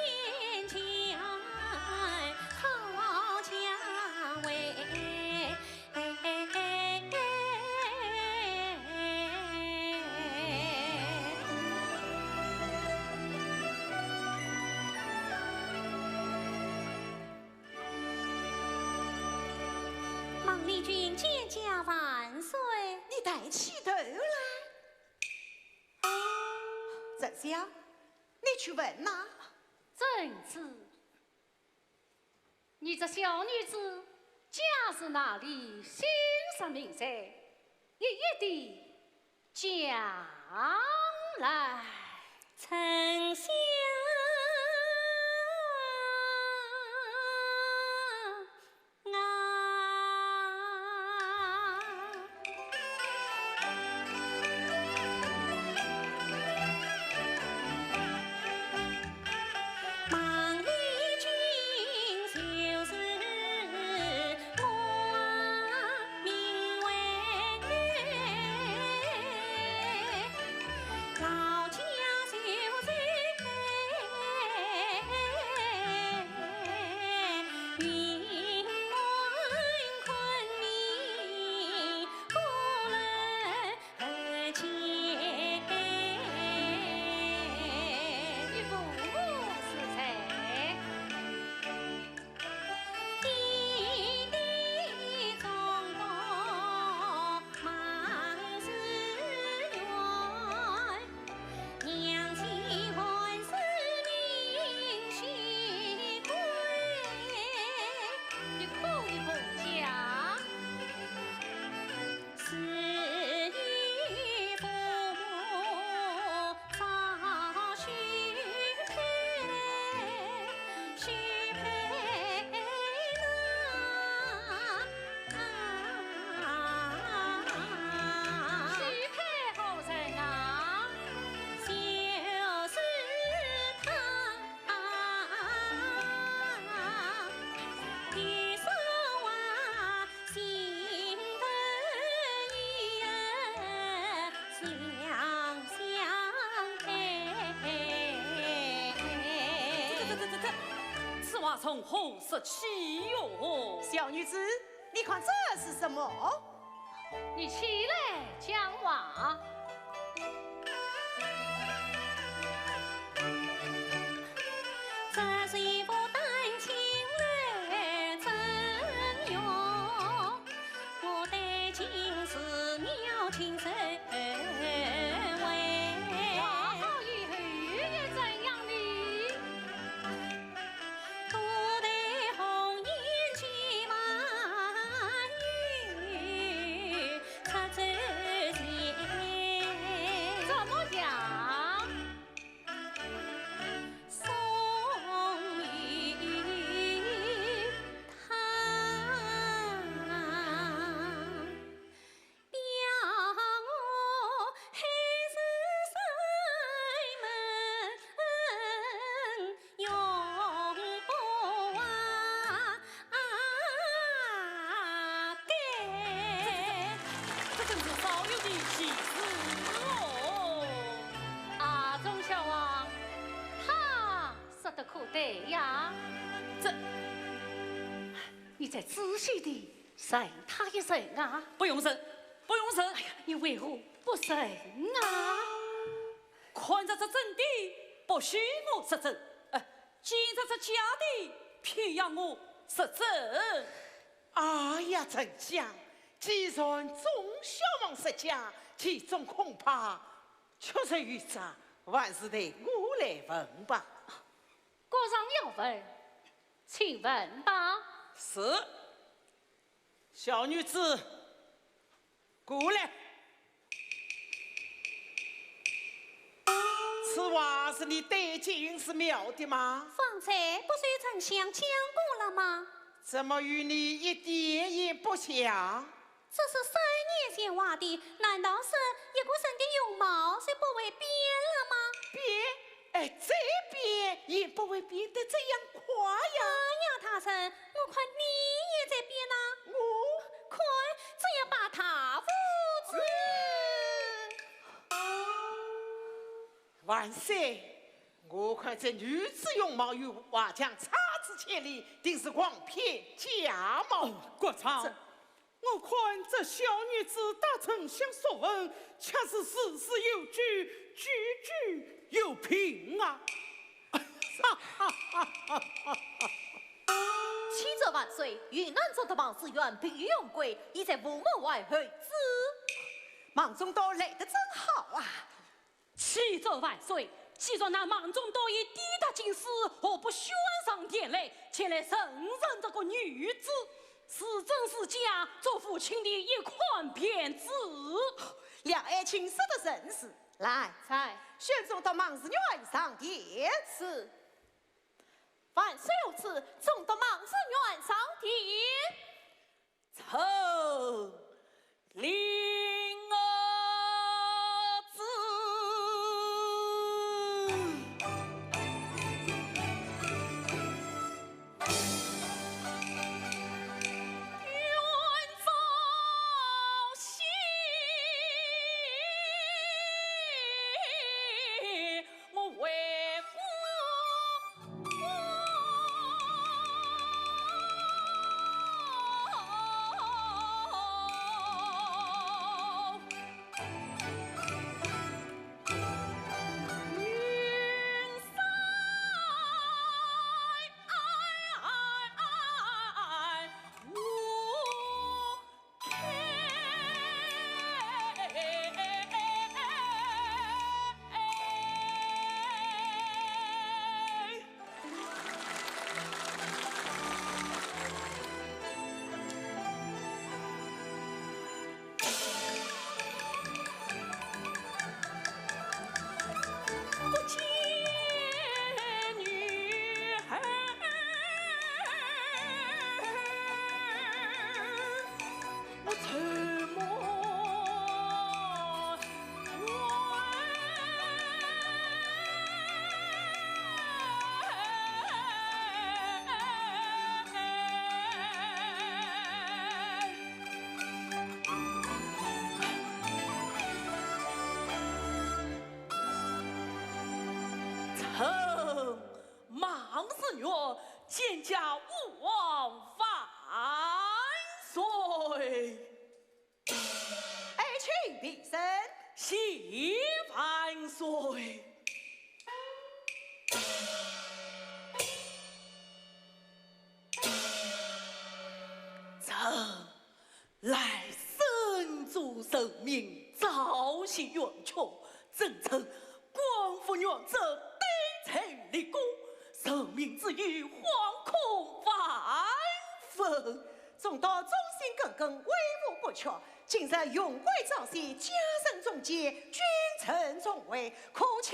言将好家为。孟丽君见驾万岁！你抬起头来。丞相，你去问呐。正子，你这小女子家是哪里？姓什名谁？一一地讲来。丞相孟丽君话从何说起哟？小女子，你看这是什么？你起来讲话。这是一副丹青来真哟，我对今是妙情神为。往后以后又怎样呢？多对红颜骑马女出走前，怎么样？送与他，表我还是谁们永不忘该。这真是少有的喜事哦！啊，钟小王，他说的可对呀。这你再仔细地审他一审啊！不用审，不用审。你为何不审啊？看着这真的，不许我实证。见着这假的，偏要我实证。哎呀，丞相，既然钟小王实假，其中恐怕确实有诈，还是得我来问吧。国上要问，请问吧。是，小女子，过来。此话是你带进是妙的吗？方才不是丞相讲过了吗？怎么与你一点也不像？这是3年前画的，难道是一个人的容貌是不会变了吗？变，这变也不会变得这样快呀。呀，大人，我看你也在变呐、我快，这样把他扶住。万岁！我看这女子容貌与瓦匠差之千里，定是光骗假冒。国超，我看这小女子大丞相所问，恰是事事有据，句句有凭啊！启奏万岁，云南州的王思远平于永贵，已在午门外会知。芒中都来得真好啊！启奏万岁，既然那芒中都已抵达京师，何不悬上殿来，前来承认这个女子是真是假，做父亲的一款便知。两岸青色的人士，来，在宣送到芒氏院上殿。是，万岁有赐，众到芒氏院上殿。奏令儿子。仙家勿忘万岁。爱卿必胜，谢万岁。朕来神族神明，朝夕远求，朕称光复元则得成立功，神明之意惶恐万分。众多忠心耿耿，威武不屈。今日勇贵朝夕，家臣中间，君臣重围，可亲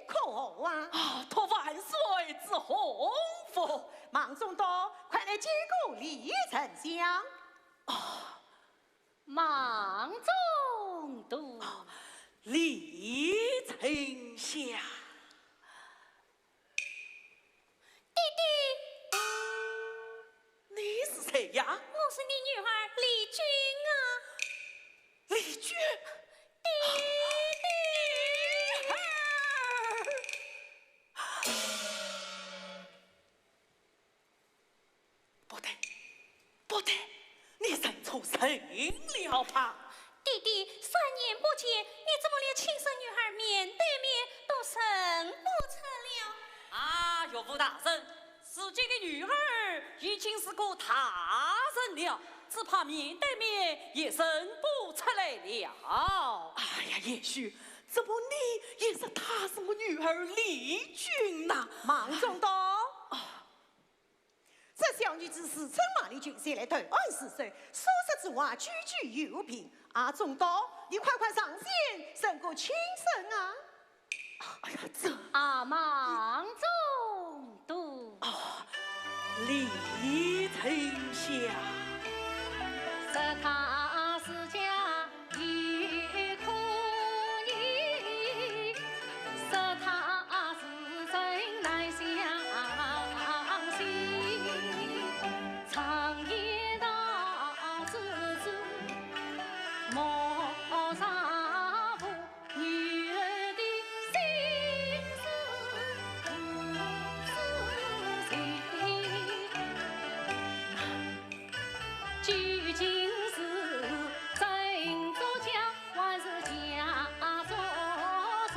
可恶啊！啊，托万岁之洪福。忙中多，快来接过李丞相。忙中都，李丞相。弟弟，你是谁呀？我是你女儿丽君啊。丽君。弟不得，你认错人了吧？弟弟，3年不见，你怎么连亲生女儿面对面都认不出了？啊，岳父大人，自己的女儿已经是个大人了，只怕面对面也认不出来了。哎呀，也许这不你也是她是我女儿丽君呐。忙中多。这小女子是称马丽君，谁来对24岁？说实之话，句句有凭。啊，中多，你快快上线，胜过亲生啊！哎呀，这忙中都，李丞相。这他是家一苦你，这他是真难相信，长夜到之子莫杀父，女儿的心事究竟是真作假，还是假作真？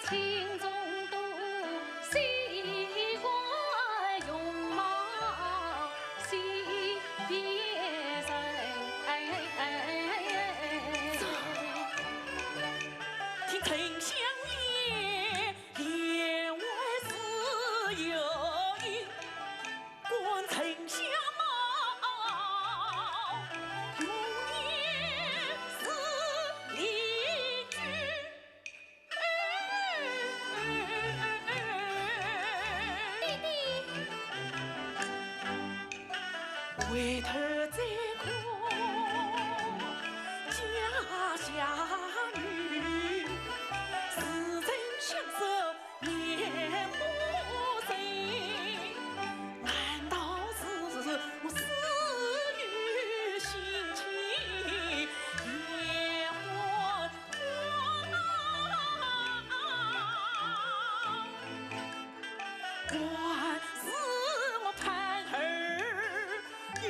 情中都习惯容貌，惜别人。听丞相言，言外是有意，观丞相貌，永远是离居。弟弟，回头再看家下女，似曾相识面目人，难道是我思女心情眼昏光？还是我盼儿与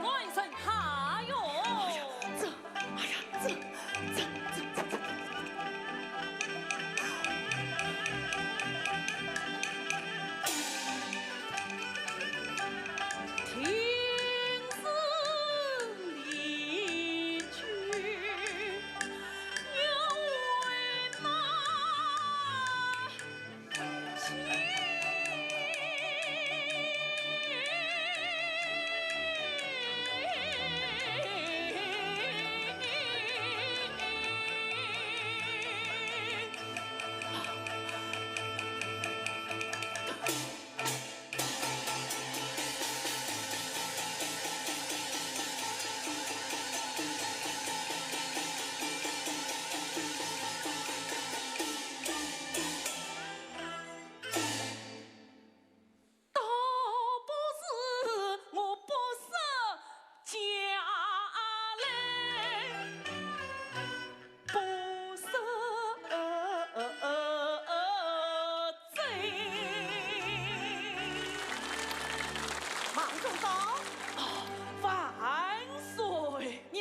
外甥下哟。这，哎呀，这。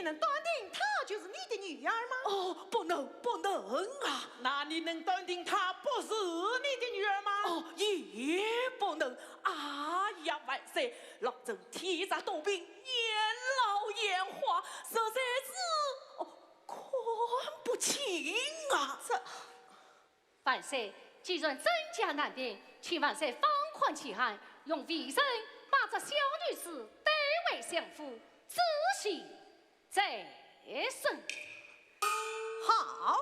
能断定她就是你的女儿吗？哦，不能啊！那你能断定她不是你的女儿吗？哦，也不能。哎呀，万岁！老周天灾多病，年老眼花，实在是看不清啊！万岁，既然真假难辨，请万岁放宽其hạn，用微臣把这小女子代为相夫，自行再审。好，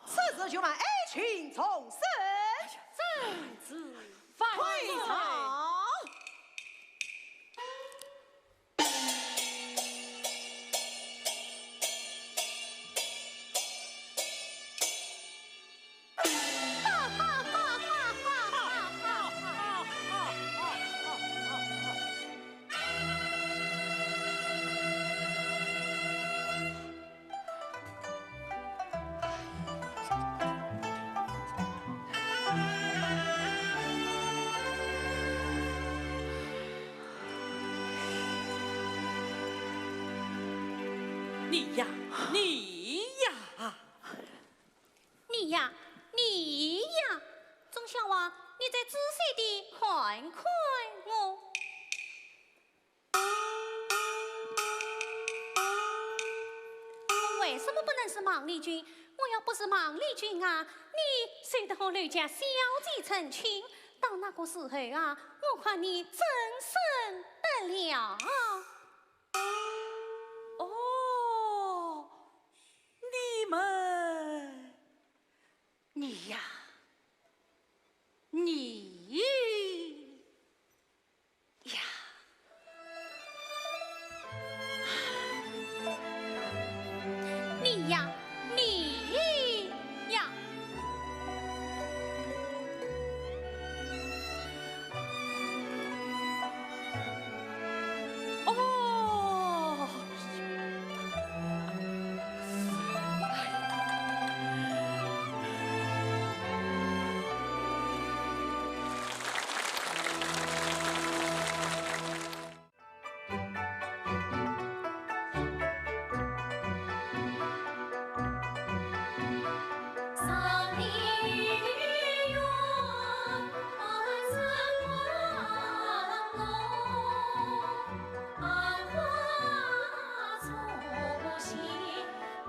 此事就让爱卿重审。朕子万退岁。朝。你呀，钟小娃，你再仔细地看看我。我为什么不能是孟丽君？我要不是孟丽君啊，你谁得和刘家小姐成亲？到那个时候啊，我看你真生得了。哦，你呀，你呀，你呀，你呀，哦。上林苑，春光浓，花初谢，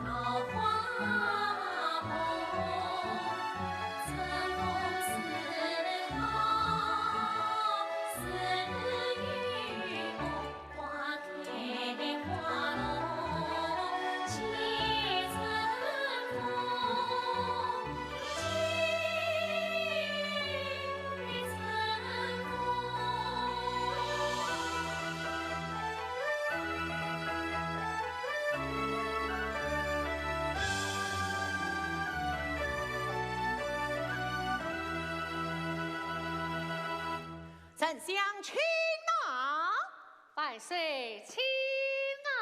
桃花红。春风似好，似雨红，花开花落千层风，千层丞相请拿。万岁，请啊！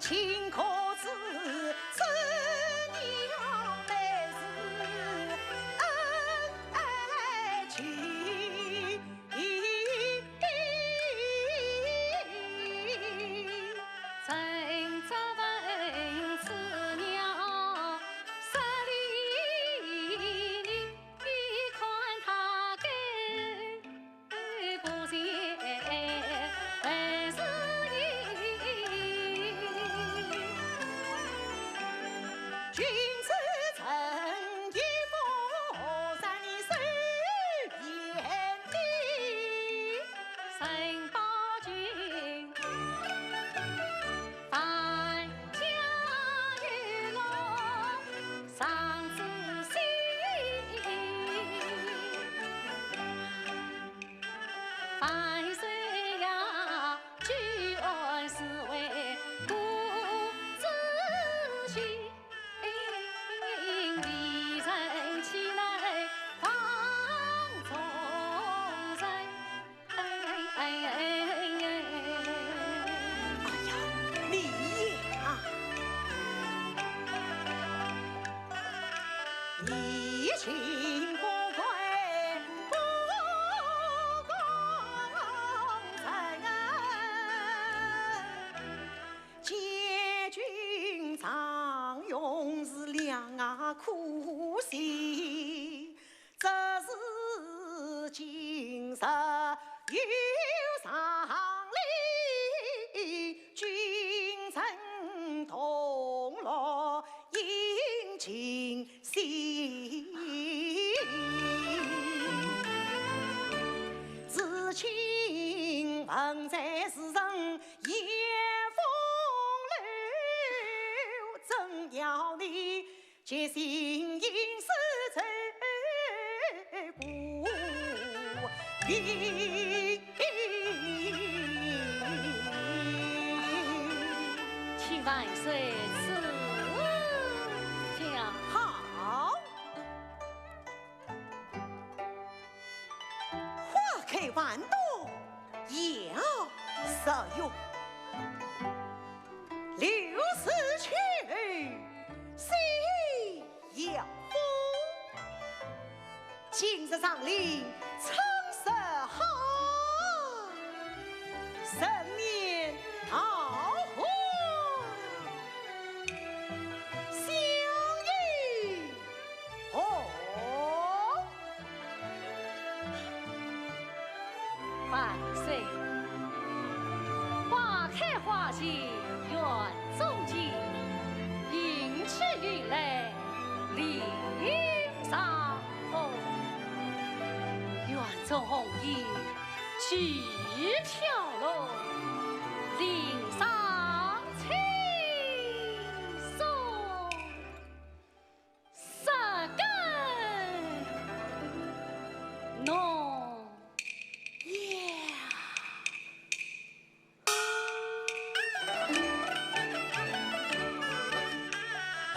情可知这娘乃是恩爱情。正则问此娘十里，你看她给不嫌是你。君子曾经佛山里手眼里，神保君范家玉龙上知心，范岁呀居安思危顾自心，离人起来放纵人。你呀，一情不归不公正，借君常用是两苦心，这是今生有上理，君臣同乐应尽心。至今vẫn在世人也风流，真要你决心应是最故意。请万岁赐下。好，花开万朵要受用，六十去谁要封？今日上令称色好，神面桃花相依红。万岁！花开花谢园中景，迎起云来岭上风。园中红叶几条龙，岭上青松十根浓烟。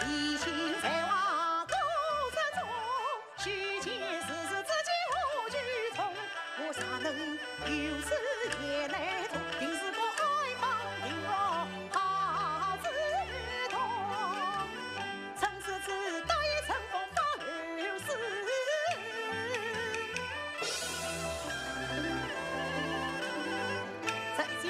一心在往高山中，虚情实是自己无惧从。我啥能有时也来从，定是个爱帮定我怕自痛。曾是自大一乘风发流丝，怎讲？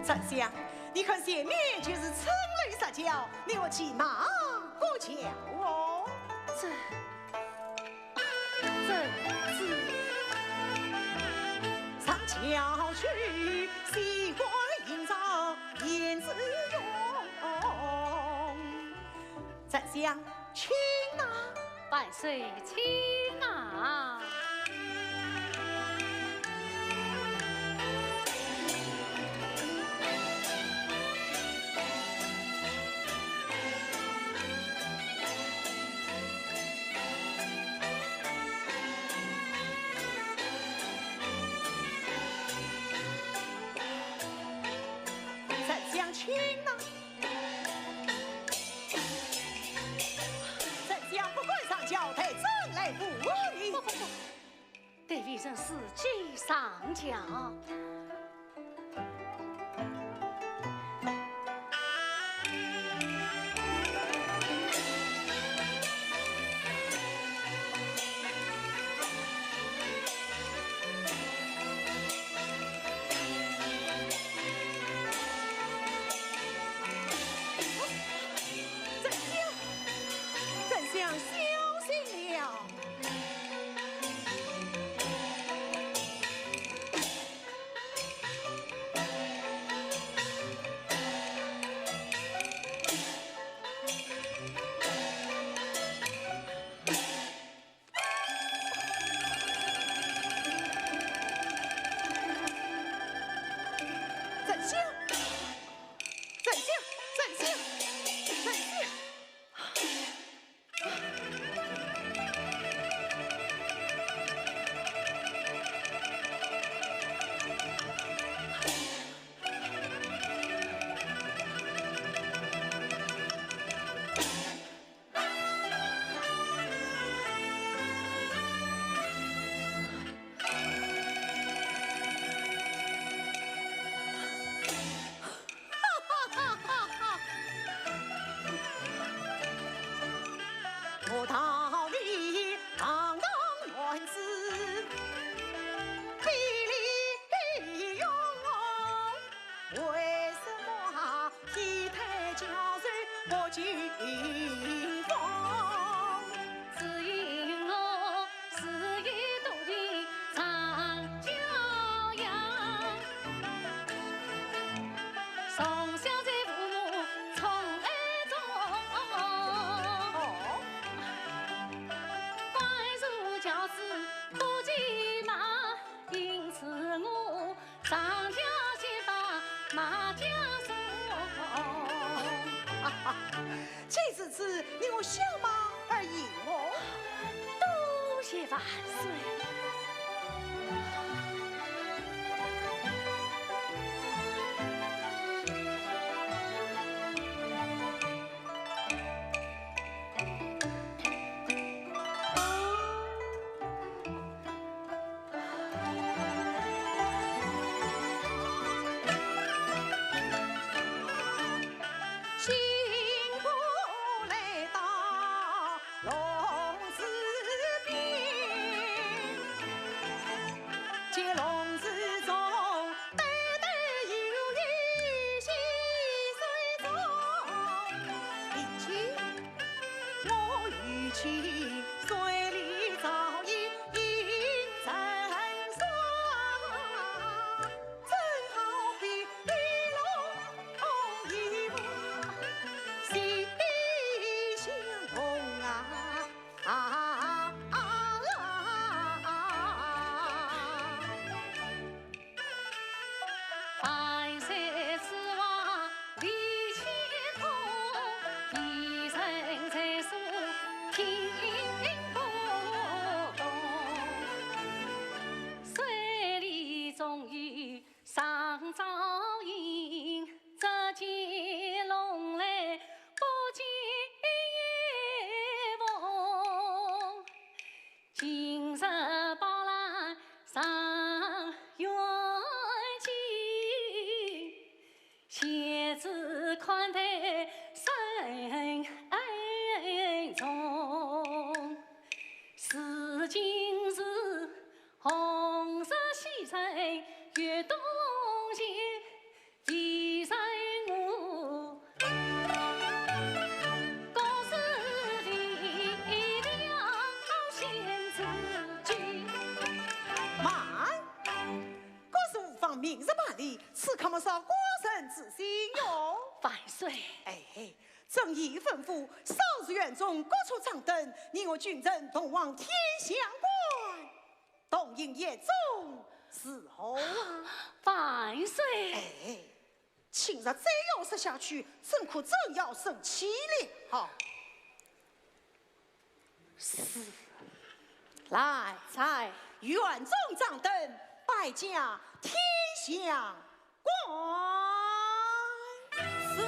丞相，你看前面就是春雷撒娇，你我骑马过桥哦。这是上桥去，西瓜迎上燕子用。丞相，请啊！万岁，请啊！丞相，请啊！丞相不管上轿台，真来不礼。这时机上轿。我道理堂堂原子，比利用，为什么体态娇柔不惊风？只因我是一肚皮长骄阳，从小在父母宠爱中。教子不骑马，因此我上条街把马缰绳。这次次你我相马而赢我，多谢万岁。上朝迎，这见龙来不见风，今日宝兰上远近，鞋子宽带身重，是今日红色西衫越东西地上我高是力量显自己。慢，我是无妨明日办理，此刻莫少寡人之心哟。万岁！哎，正义吩咐，少日院中各处张灯，你我军人同往天香观，东营夜中伺候啊。万岁！哎，今日再要杀下去，怎可真要生气了？好，是。来，在院中张灯，拜驾天香观。是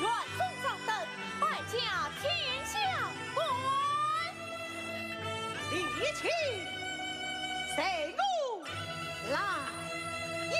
院中张灯，拜驾天香观。立起随我来呀！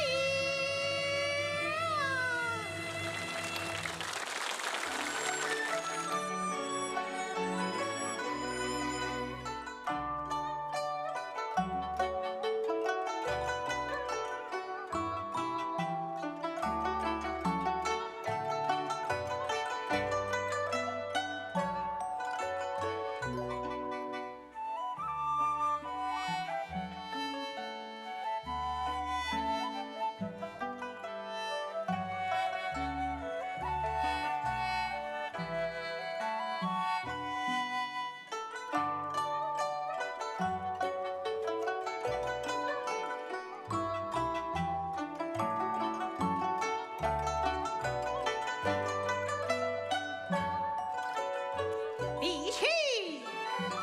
必须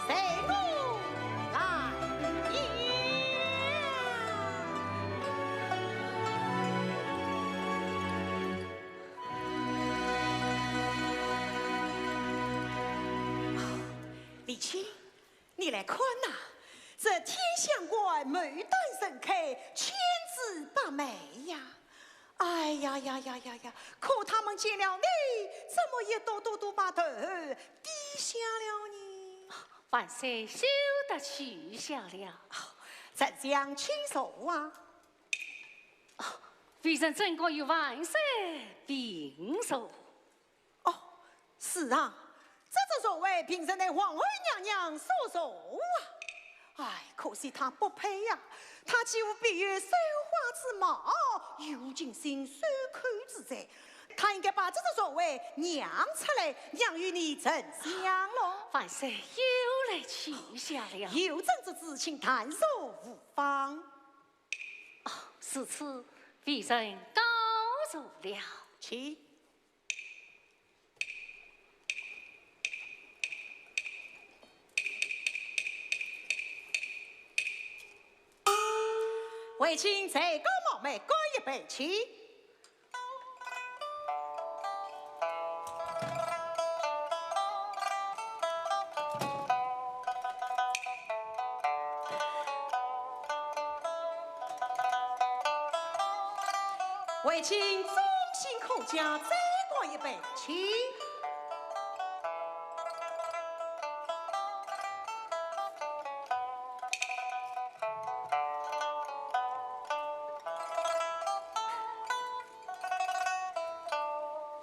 随我来呀！李青，你来看呐、这天香馆牡丹盛开，千姿百美呀！哎呀呀呀呀呀！可他们见了你，怎么也都把头低下了呢？万岁休得取笑了。怎将轻手啊？微臣怎可与万岁并手？哦，是啊，这就所谓平生的皇后娘娘所受啊！哎，可惜她不配呀、她岂无闭月羞花之貌，有精心收看之责。她应该把这个所谓娘出来，让与你丞相咯。万岁又来取笑了。有政之子，请探索无妨。是此，微臣告辞了。去。为卿才高貌美，干一杯起。为卿忠心可嘉，再干一杯起。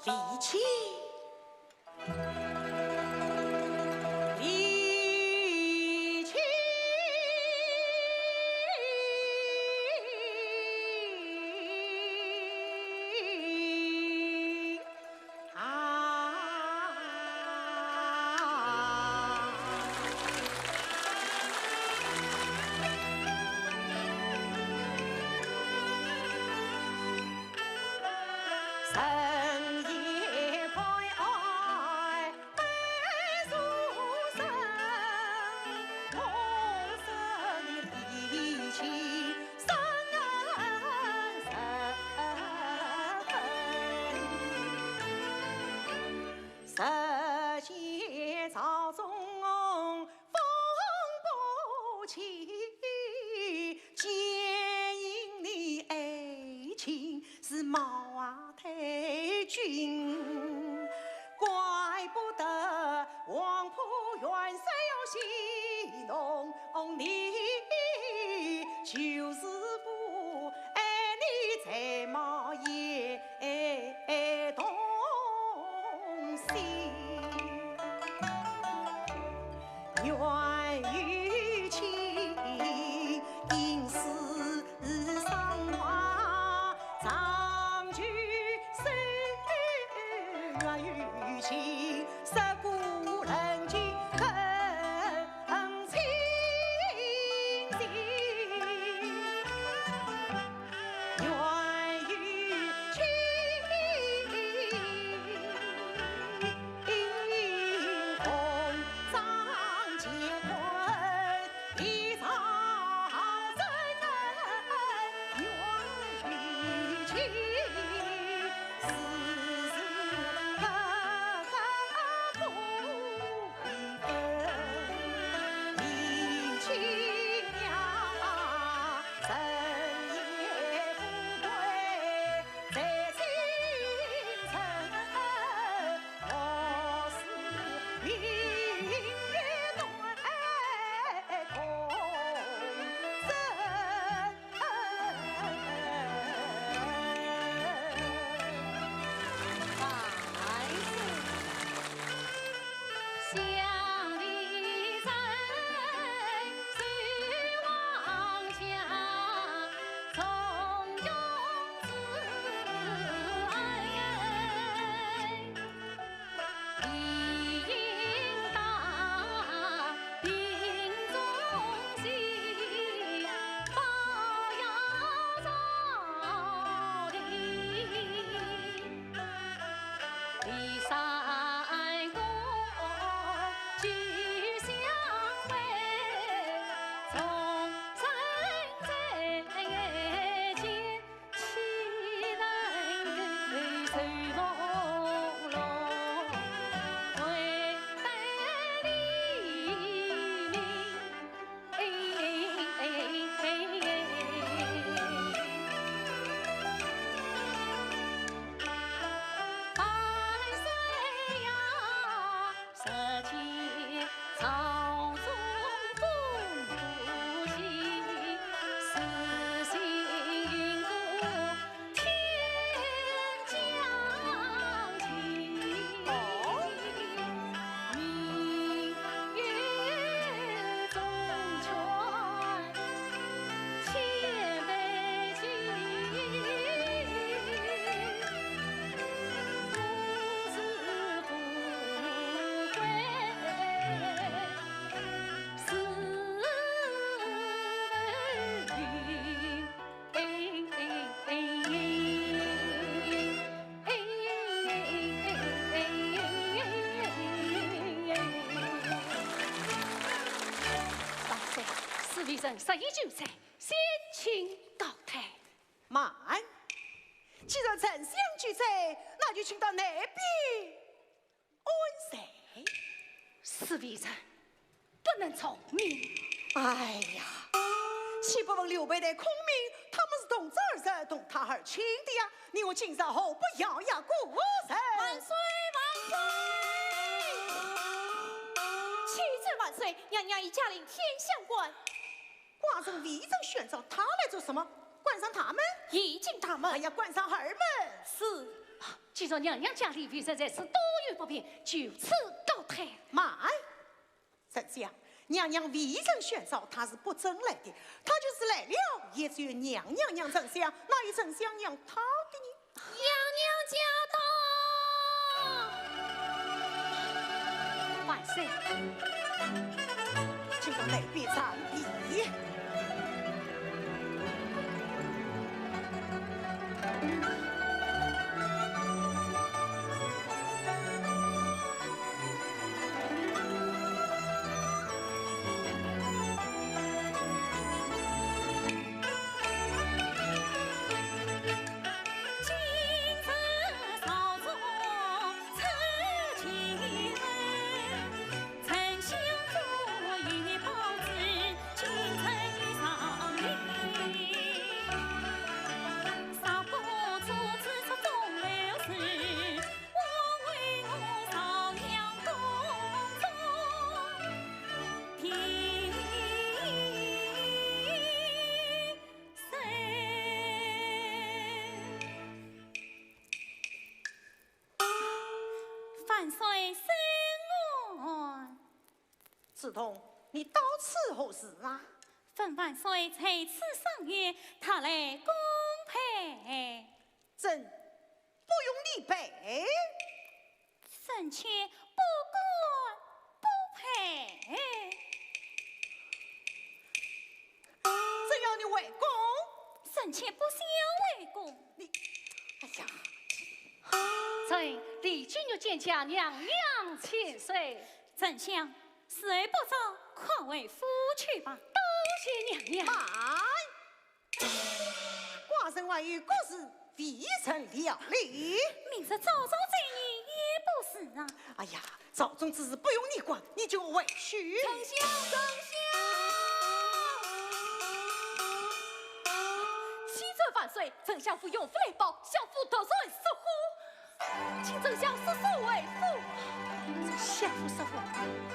李青，李青，深夜徘徊悲如深，红色的离情深深。十界朝中风不起，皆因你爱情是毛啊太君，怪不得王仆元帅要戏弄你，就是不爱你才毛也动心，愿与情因思伤亡，长居岁为人11、9岁，先请高台。慢，既然丞相拒载，那就请到那边安谁？是为人不能从命。哎呀，岂不问刘备的孔明，他们是同子而生，同他而亲的呀！你我今朝后不要呀，过生万岁万岁！启奏万岁，娘娘已驾临天相馆。寡人未曾选召他来做什么？关上他们？已经他们。哎呀，关上二门。是。既然娘娘家里为人在此多有不便，就此高台。慢，丞相，娘娘未曾选召他是不争来的，他就是来了，也只有娘娘丞相，哪有丞相娘他的呢？娘娘驾到！万岁！请到那边站立。万岁圣安。子通，你到此何事啊？奉万岁在此赏月，他来恭陪。朕不用你陪。臣妾不管不陪。朕要你为公。臣妾不想为公。你，哎呀！朕李君玉见驾娘娘千岁，丞相，时日不早，快为夫去吧。多谢娘娘。慢，寡人万一国事未曾了理。明日赵州罪孽也不是啊。哎呀，赵总之事不用你管，你就委屈。丞相，丞相。启奏万岁，丞相府用府来报，小妇得罪失火。请丞相速速为父。相府失火，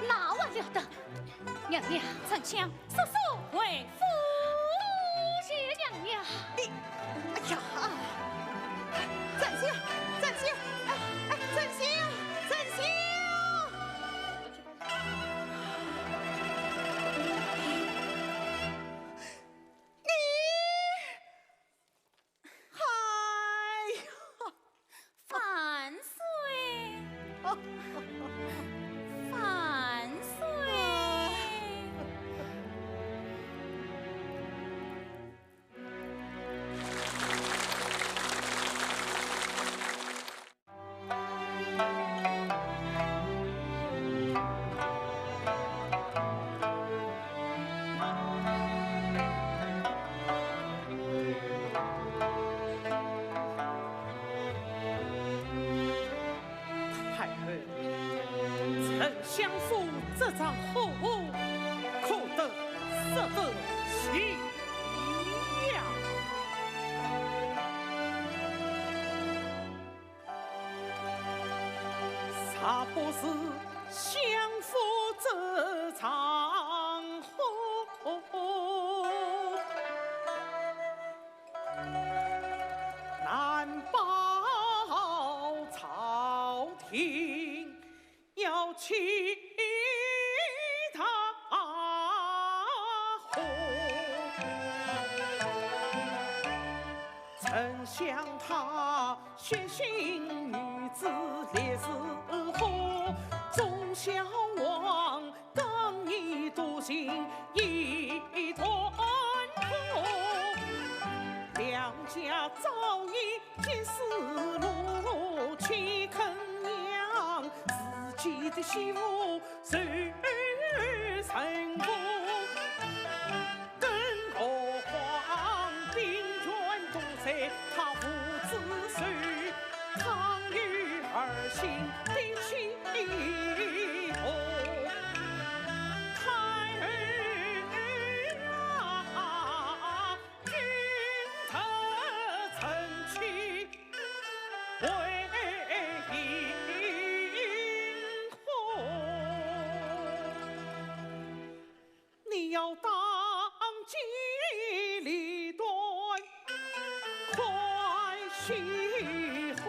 哪晚了得？娘娘，丞相速速为父。多谢娘娘。你，哎呀，丞相，丞相，哎，丞相，丞相。万岁！万岁！太后，丞相府这张厚可得色得其呀。啥不是相府这张厚，难保朝廷要弃他后，丞相他血性女子烈士后，忠孝王刚毅笃信一团火，两家早已结丝路，岂肯让自己的媳妇受成功？当机立断，快些后。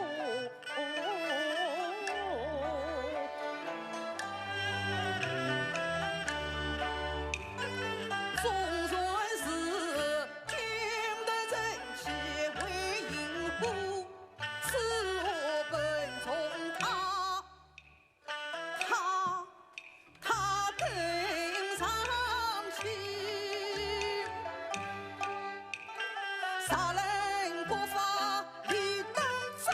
总算是君的正气为营护，此我本从他跟上去，杀人不法一等三，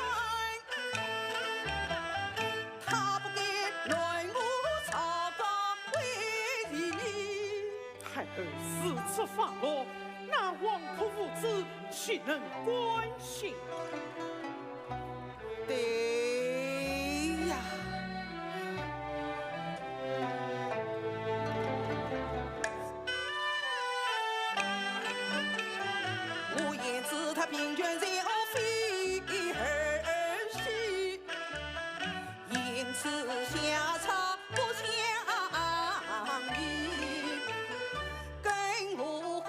他不给乱我曹纲为例。太后四次发落，那王仆无知，岂能关心？对呀，我言之他平卷在非儿戏，因此下场不相依。跟我话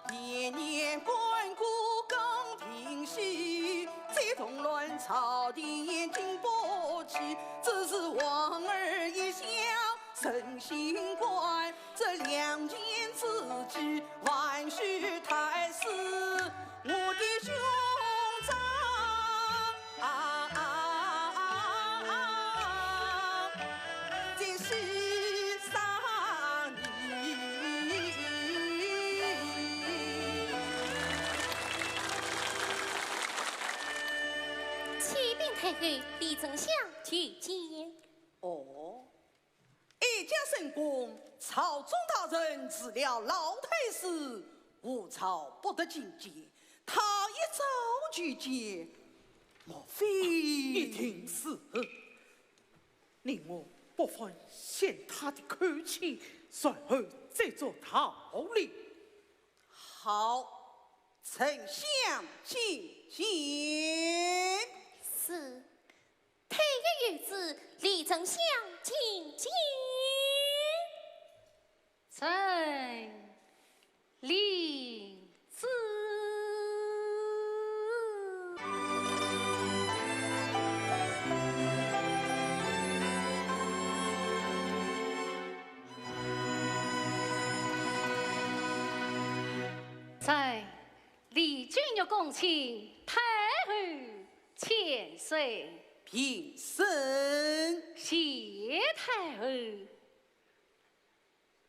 年年关顾更平息，再动乱朝廷眼睛不起，只是王儿一想身心怪，这两件之举万须太师我的兄长在世上你。启禀太后，李丞相举荐。哦，一将神功，朝中大人治了老太师，无朝不得觐见。他一早举荐，莫非一定是。令我不妨先他的口气，然后再做讨理。好？丞相请见。是，太医御旨，李丞相请见。臣领旨。臣李君玉恭请太后千岁。平身。谢太后。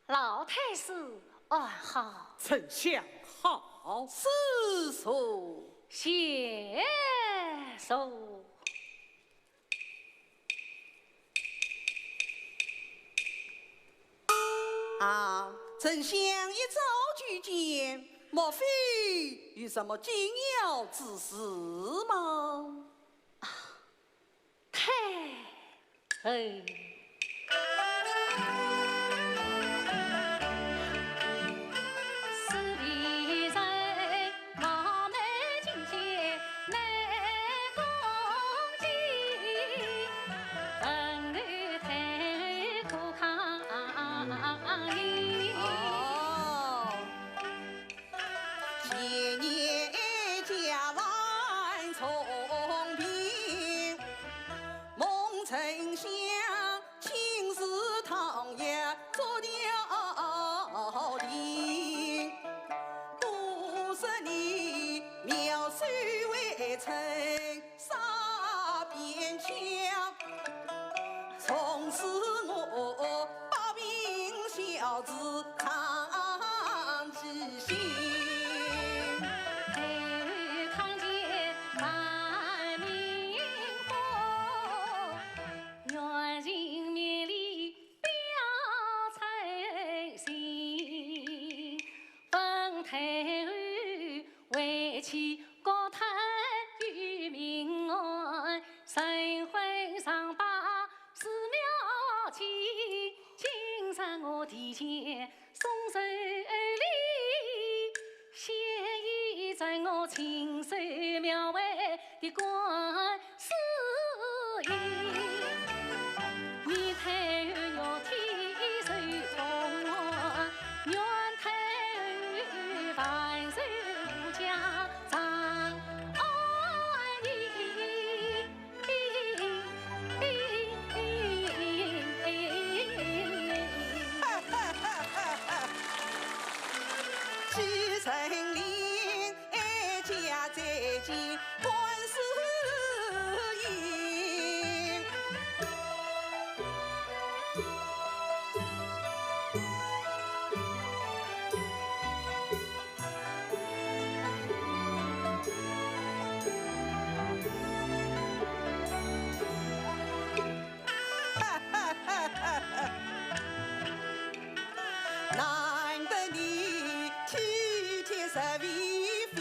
老太师安好。丞相好。是说。谢寿。丞相一早举荐，莫非有什么紧要之事吗？太后。从此我把兵小子常记心。康健满民风，愿人面里表诚心。本太后为妻高谈于民安，神魂上把寺庙起，今日我提前送手礼，献依在我亲手描绘的观世音。你太后要天寿同，愿继承令，家再见观世音。难得你体贴实为非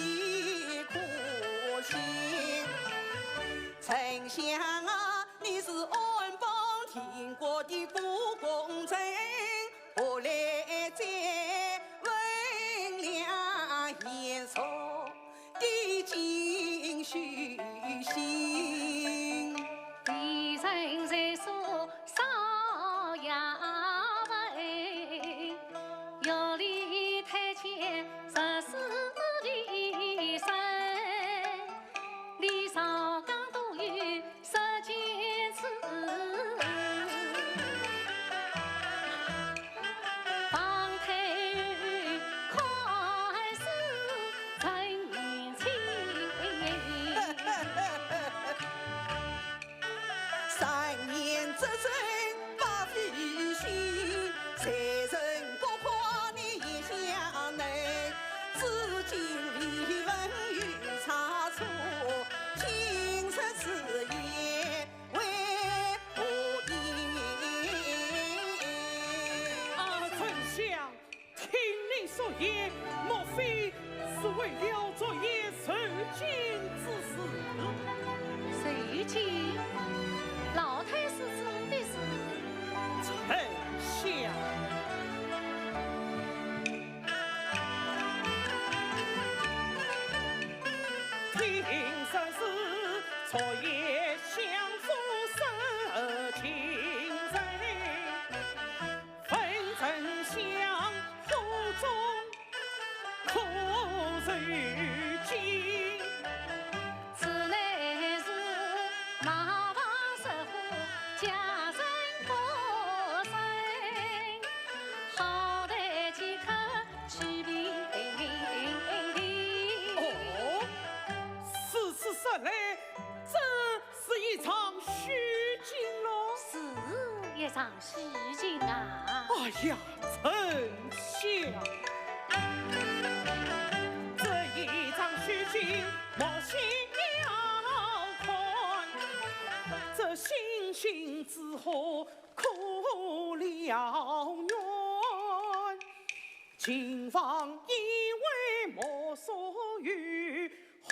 可心，丞相啊，你是安邦天国的国公臣，何来在温良言说的尽虚心？敌人在说少衙门，要离太监实施离身，李少刚都有10件事，方太宽恕陈年轻。3年执政把非心，才人不夸你一向能，至今未闻有差错，今日此言为何因？丞相，听你所言，莫非是为了昨夜受惊之事？谁见老太师做的事？丞相，听说是昨夜相府受惊人，分丞相府中可如今。此乃是马房守护家人过身，好待即刻去平地。哦，事实上来，这是一场虚惊咯。是一场虚惊啊！哎呀，丞相，这一场虚惊，莫心要宽。这星星之火可燎原，秦王以为莫所欲，何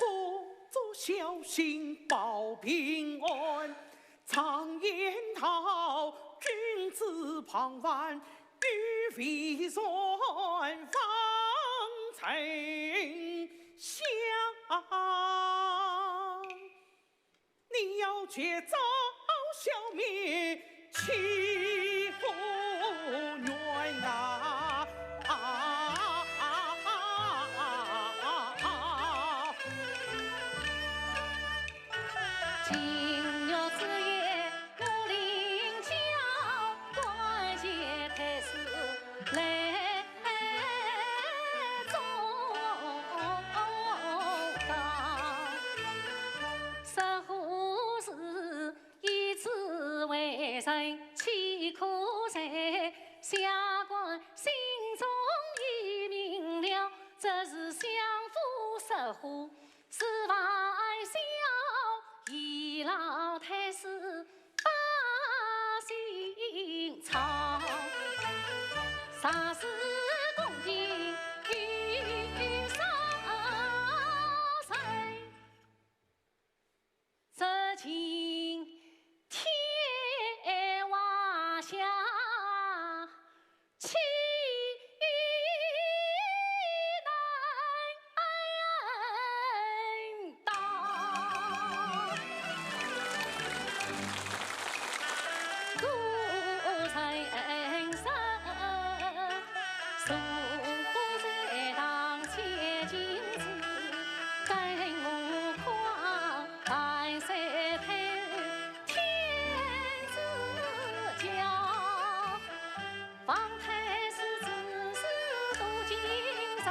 作小心保平安？常言道，君子旁观，与非算方丞相。你要绝招消灭，岂不冤啊！今日之夜，我领教关键太师来中当，似乎是以此为人，岂可在下官心中已明了，这是相府守护是万孝。倚老太师把心操，啥事公平与上身，这今天瓦下岂难当？孤臣生，素在堂前金子，跟我夸万岁配天之教，方太师只是多精神。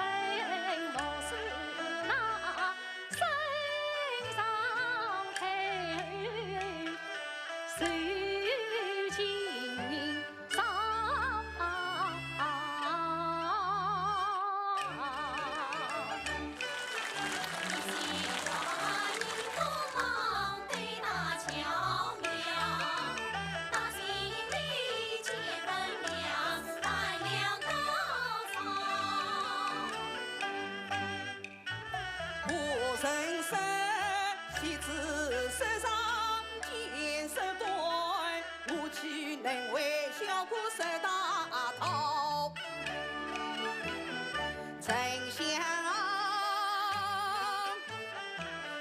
丞相，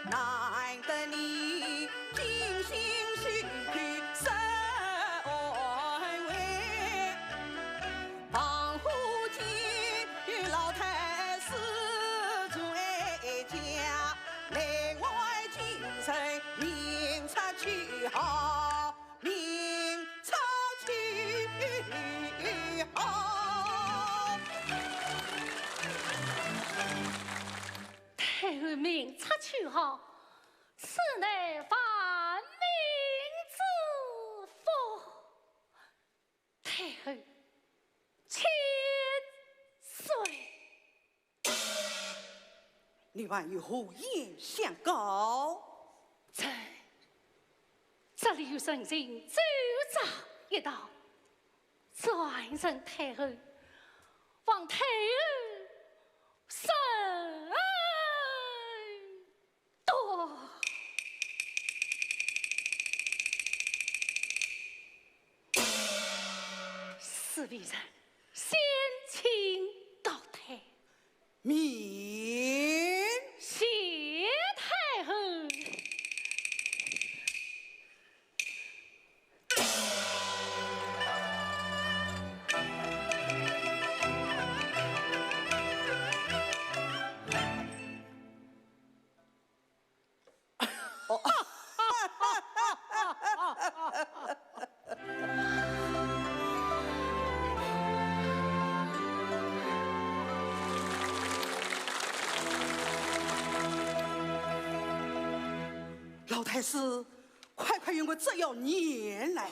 难得你尽心许去身为，防护金与老太师最佳，内外精神明察去好，明察去好。太后明察去好，此乃万民之福。太后千岁，你还有何言相告？这里有神仙走杂一道，转身太后，望太后圣恩多。四位人先请到台，明谢太后。老太师，快与我这要念来。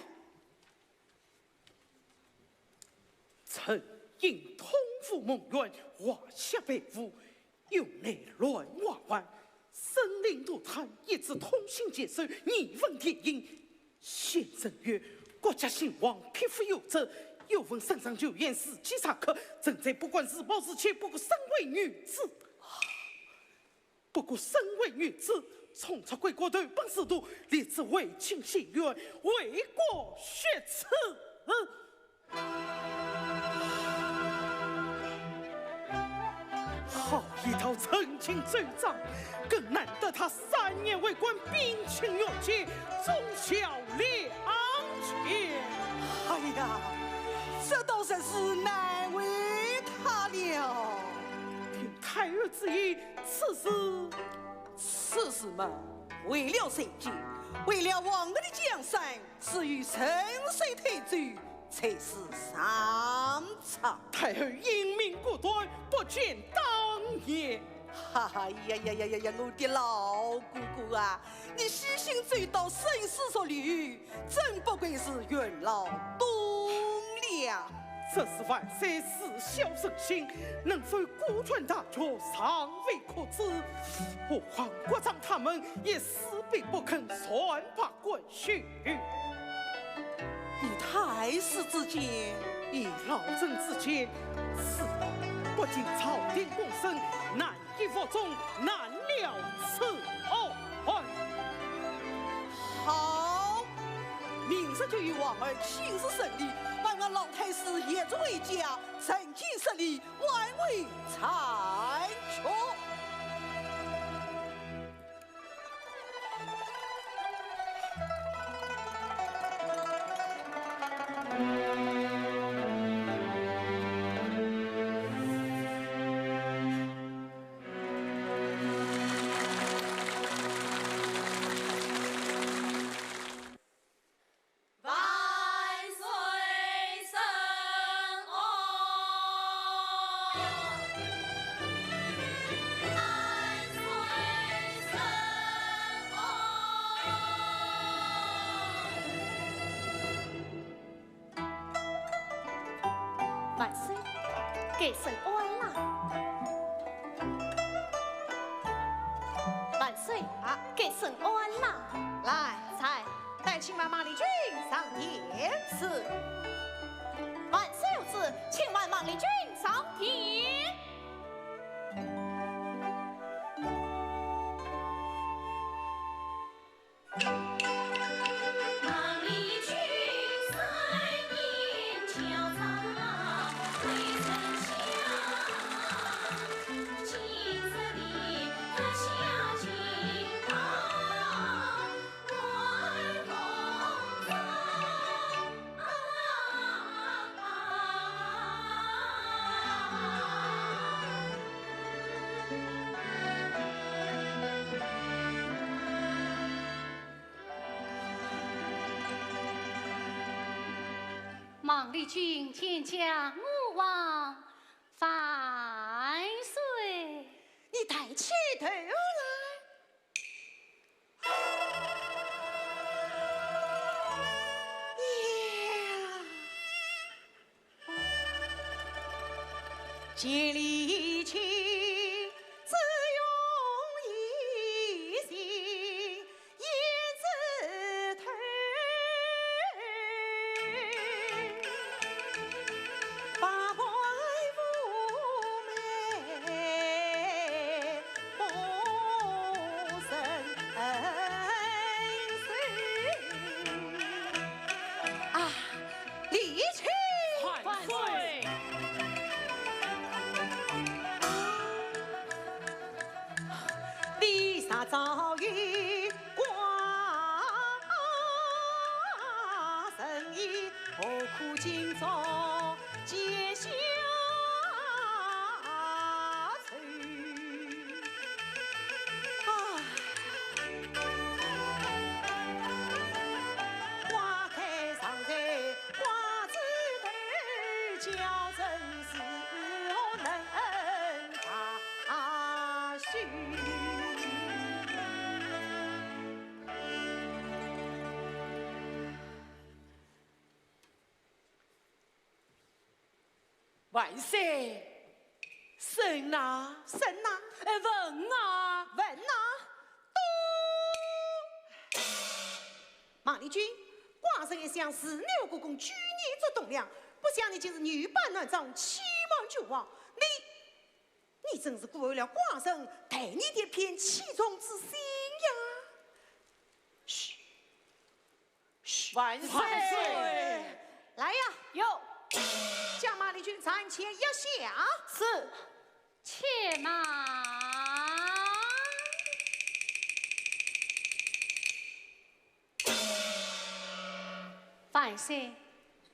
臣因通府梦愿，华夏北府，由内乱瓦湾，森林多贪，一直通行接受，逆闻天音。先生曰：国家兴亡，匹夫有责。又闻圣上9言4季查克，正在不管自暴自弃，不过身为女子，不过身为女子，冲出贵国头本仕途，立志为情献愿，为国血耻。好一套陈情罪状，更难得他3年为官，冰清月洁，忠孝两全。哎呀，这倒真是难为他了。听太后之意，此事嘛，为了社稷，为了亡我的江山，是与沉水退主，才是上策。太后英明果断，不见当也。哈哈呀，我的老姑姑啊，你细心追到生死所虑，真不愧是元老栋梁。这是万岁慈孝圣心，能否顾全大局，尚未可知。我皇国丈他们也死并不肯算罢滚许。以太师之见，以老臣之见，此不经朝廷公审，难以服众，难了此案。好，明日就与王儿亲自审理，把我老太师也作为家，曾经设立，万为残缺。万岁，给神安啦！万岁啊，给神安啦！来，才带请万马丽君上殿。是。万岁有旨，请万马丽君上殿。孟丽君天降吾王万岁！你抬起头来。接离去，只用一心一字头，八怪妩媚，不胜水啊！离去。万岁！离沙早已挂神医，何苦今朝结下愁？花开常在花枝头，娇生是何能大许？万岁，神呐，神呐，问啊，问呐，都！孟丽君，寡人一向是牛国公举你做栋梁，不想你竟是女扮男装，欺罔就忘。你真是辜负了寡人对你的片器重之心呀！嘘，嘘，万岁！来呀，有，将孟丽君暂且压下。是。且慢。万岁，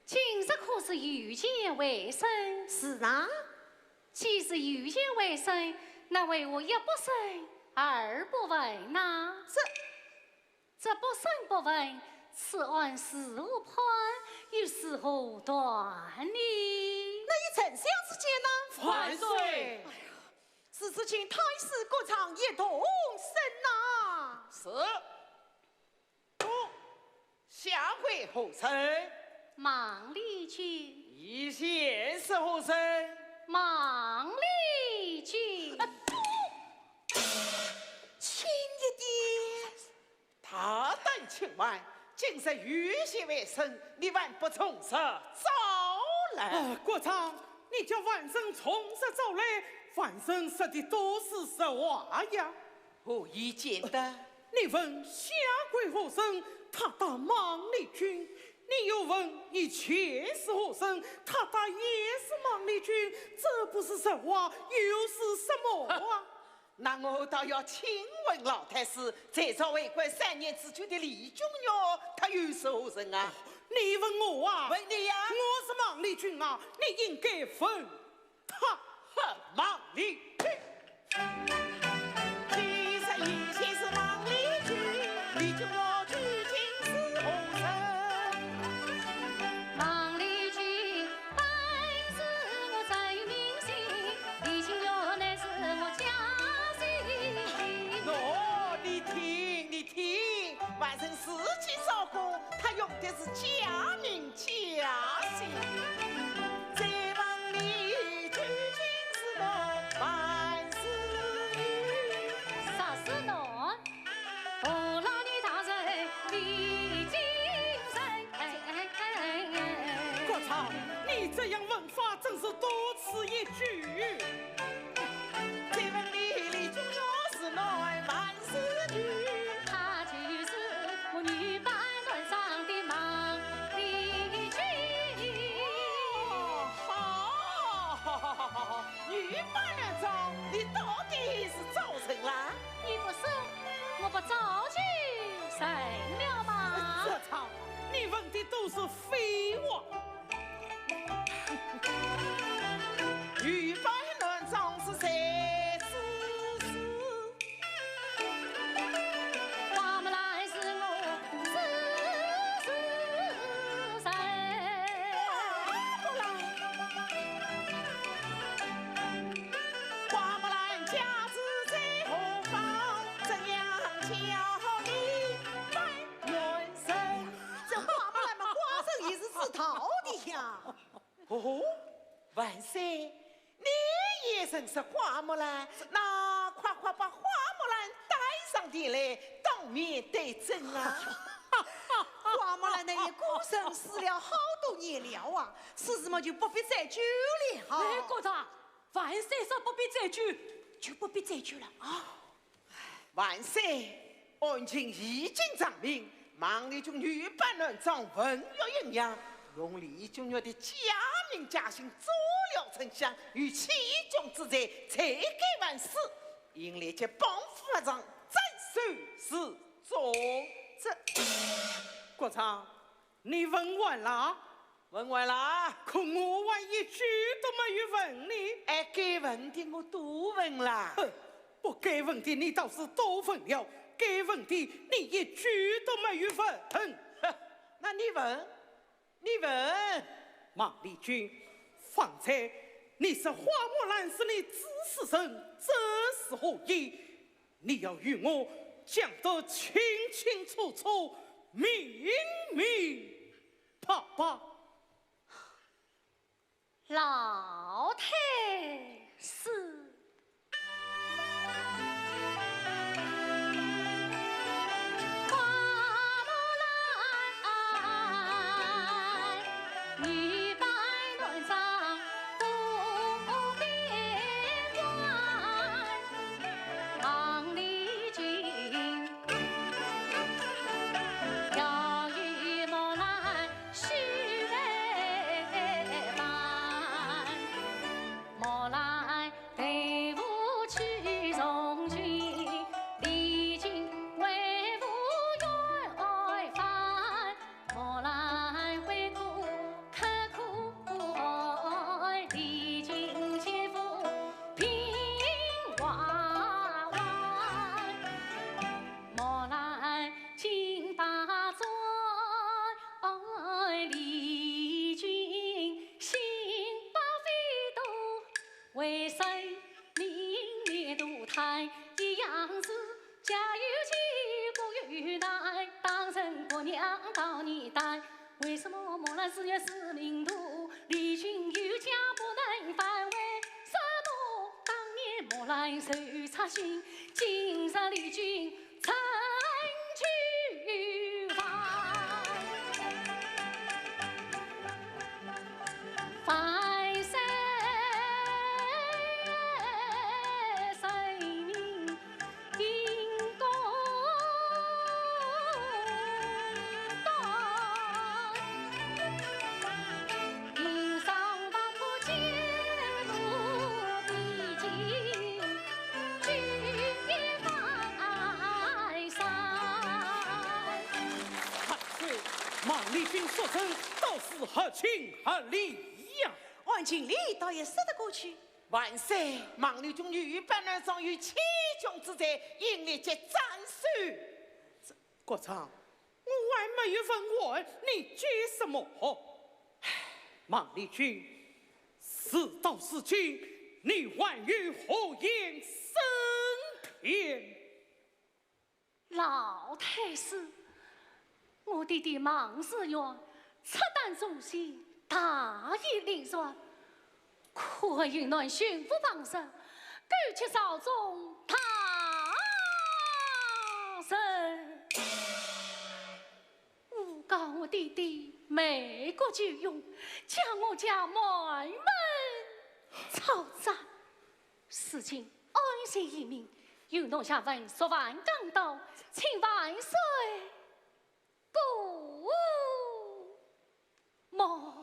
今日可是御前为生？是啊，既是御前为生，那为我一不生，二不问呐？这不生不问，此案事无判，又是何端理？那以丞相之见呢？万岁！是此请太师各场一同审呐。是。下回何生？孟丽君。以前是何生？孟丽君。轻一点。大胆请问，今日御前为生，你还不从实招来？国丈，你叫万生从实招来，万生说的都是实话呀。何以见得？你问下跪何生？他答孟丽君。你又问以前是何生？他答也是孟丽君。这不是实话，又是什么啊？那我倒要请问老太师，在朝为官3年之久的李君玉，他又是何人啊？你问我啊？问你呀！我是孟丽君啊，你应该问他。孟丽君。其实以前是孟丽君，李君玉究竟是何人？孟丽君本是我真名姓，李君玉乃是我家姓。喏，你听，万人四季招工，他用的是假名假姓。再问你究竟是侬万事女？啥是侬？何老女大人李金生。国丈，你这样问法真是多此一举。再问你李君玉是侬万事女？她就是我女扮男装的孟丽君。好，女扮男装，你到底是造成了？你不说，我不早就成了吗？国丈，你问的都是废话。女扮男装是谁之事？话不来是我是谁？万岁，你也曾是花木兰，那快快把花木兰带上殿来，当面对证啊！花木兰那也孤身死了好多年了啊，此事嘛就不必再久了。哎，国丈，万岁说不必再久，就不必再久了啊！万岁，恩情已经证明，孟丽君女扮男装，文约营养，用丽君女的假名假姓做了丞相，与其中之罪，才给万死。因列这帮夫法上，斩首示众。这国丈，你问完了？问完了。可我还一句都没有问你。哎，该问的我都问了。哼，不该问的你倒是都问了，该问的你一句都没有问。那你问，你问。孟丽君，方才你说花木兰是你指使人，这是何意？你要与我讲得清清楚楚、明明白白。老太师。为什么木兰4月4领土，丽君有家不能返回？什么当年木兰受插心，今日丽君成去亡。万岁圣明因公道，因上王婆揭露必经举翻山。万岁，孟丽君所称都是合情合理呀。按情理倒也说得过去。万岁，孟丽君女扮男装与其中之罪，应列结斩首。国丈，我还没有问完，你接什么？孟丽君，事到如今，你还有何言升天？老太师，我弟弟孟世元赤胆忠心，大义凛然，可云南巡抚旁身，勾结朝中大臣，诬告我弟弟美国就用，将我家满门抄斩。事情安全移民，有诺下文说万港道，请万岁顾莫。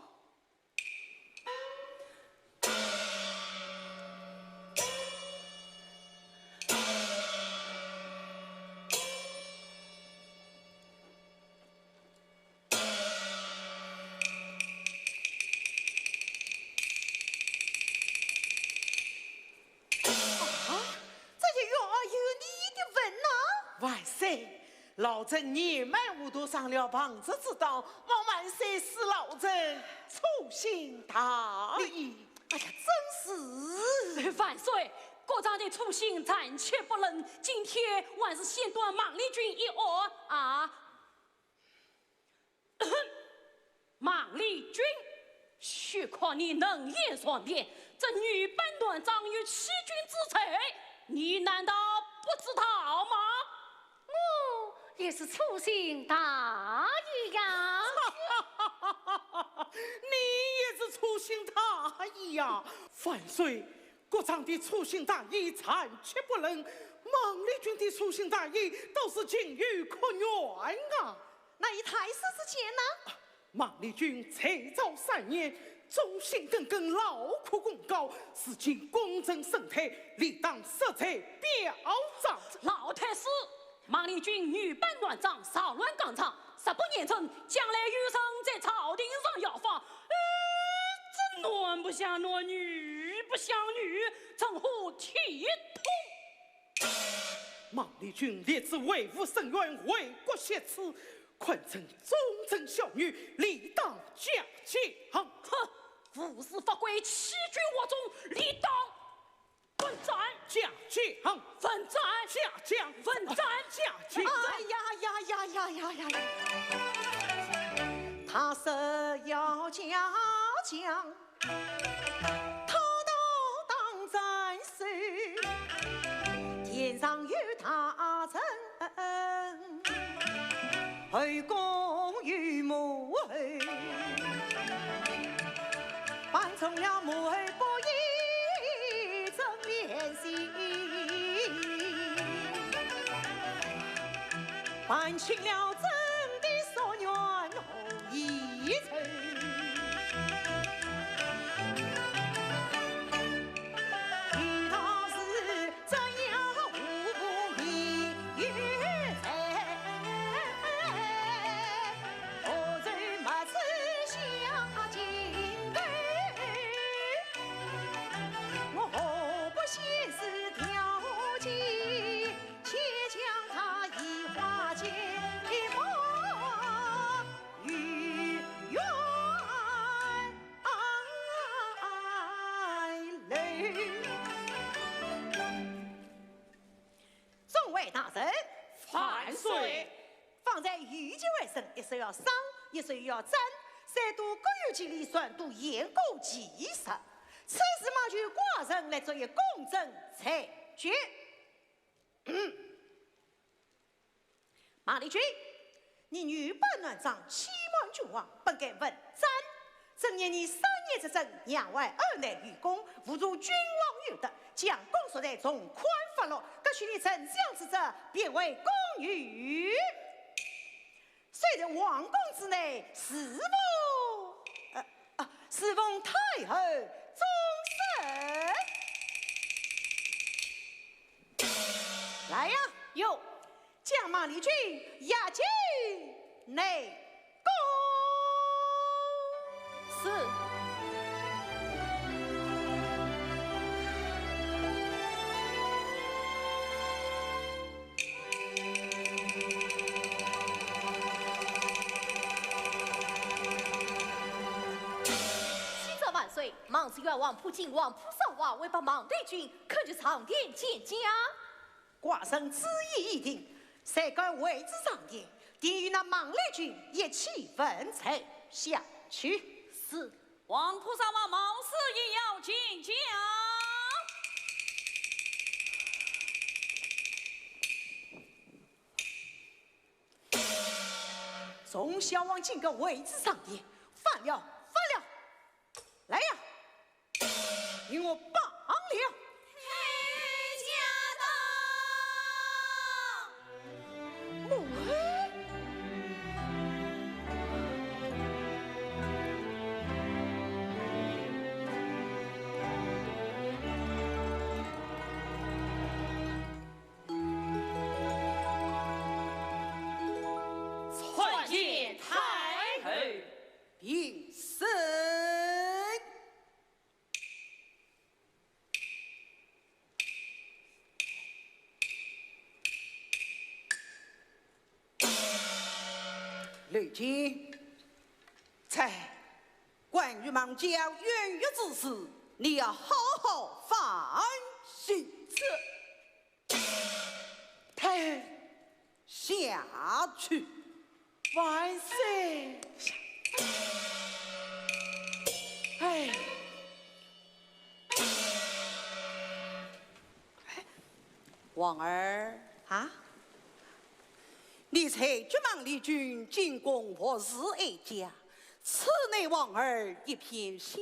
万岁，老臣年迈糊涂，上了旁子之道，望万岁使老臣粗心大意。哎呀，真是！万岁，国丈的粗心暂且不论，今天还是先断孟丽君一案啊！孟丽君，嘘。许可你能言双辩，这女本段长与欺君之罪，你难道不知道吗？我也是粗心大意呀。你也是粗心大意呀！万岁，国丈的粗心大意残缺不能，孟丽君的粗心大意都是情有可原啊！那以太师之见呢？孟丽君才造3年，忠心耿耿，劳苦功高，是今公正圣态，理当色彩表彰。老太师，孟丽君女扮男装，骚乱纲常，18年成，将来余生在朝廷上要放。这男不像男，女不像女，称呼体统。孟丽君立志为吾伸冤，为国写词，宽称忠贞孝女，理当嘉奖。哼，无视法规，欺君惑众，理当问斩。嘉奖，问斩，嘉奖，问斩，嘉奖。哎呀！他是要嘉奖，他都当真是天上有大臣，后宫有母后，扮成了母后不义真怜惜，扮成了真的所愿后一层。听他是怎样无不明月在，何曾没此下金杯？我何不先是调剂，且将他移花间莫与冤泪。众位大臣，万岁！方才御级为生，一手要赏，一手要斩，三都各有其理算，都言过其实。此事嘛，就寡人来做一公正裁决。马丽君，你女扮男装，欺瞒君王，本该问斩。正念你3年之政，养外2男愚公，侮辱君王有德，将公所在从宽发落，各许你丞相之责，便为公允。虽然王宫之内，侍奉太后终身。来呀，有将马丽君押进内宫。是。忙是冤枉普靖王普上王，为把孟丽君可去长殿见驾。寡人旨意已定，谁敢为之上殿，定与那孟丽君一起分裁下去。是。王菩萨王冒死也要见驾。众小王竟敢为之上殿，犯了！来呀，与我绑了！母后，参见太后。禀神。如今，在关于孟家冤狱之事，你要好好反省。太后下去，万岁！哎王儿，啊，你才决莽丽君进宫何事哀家？此内王儿一片小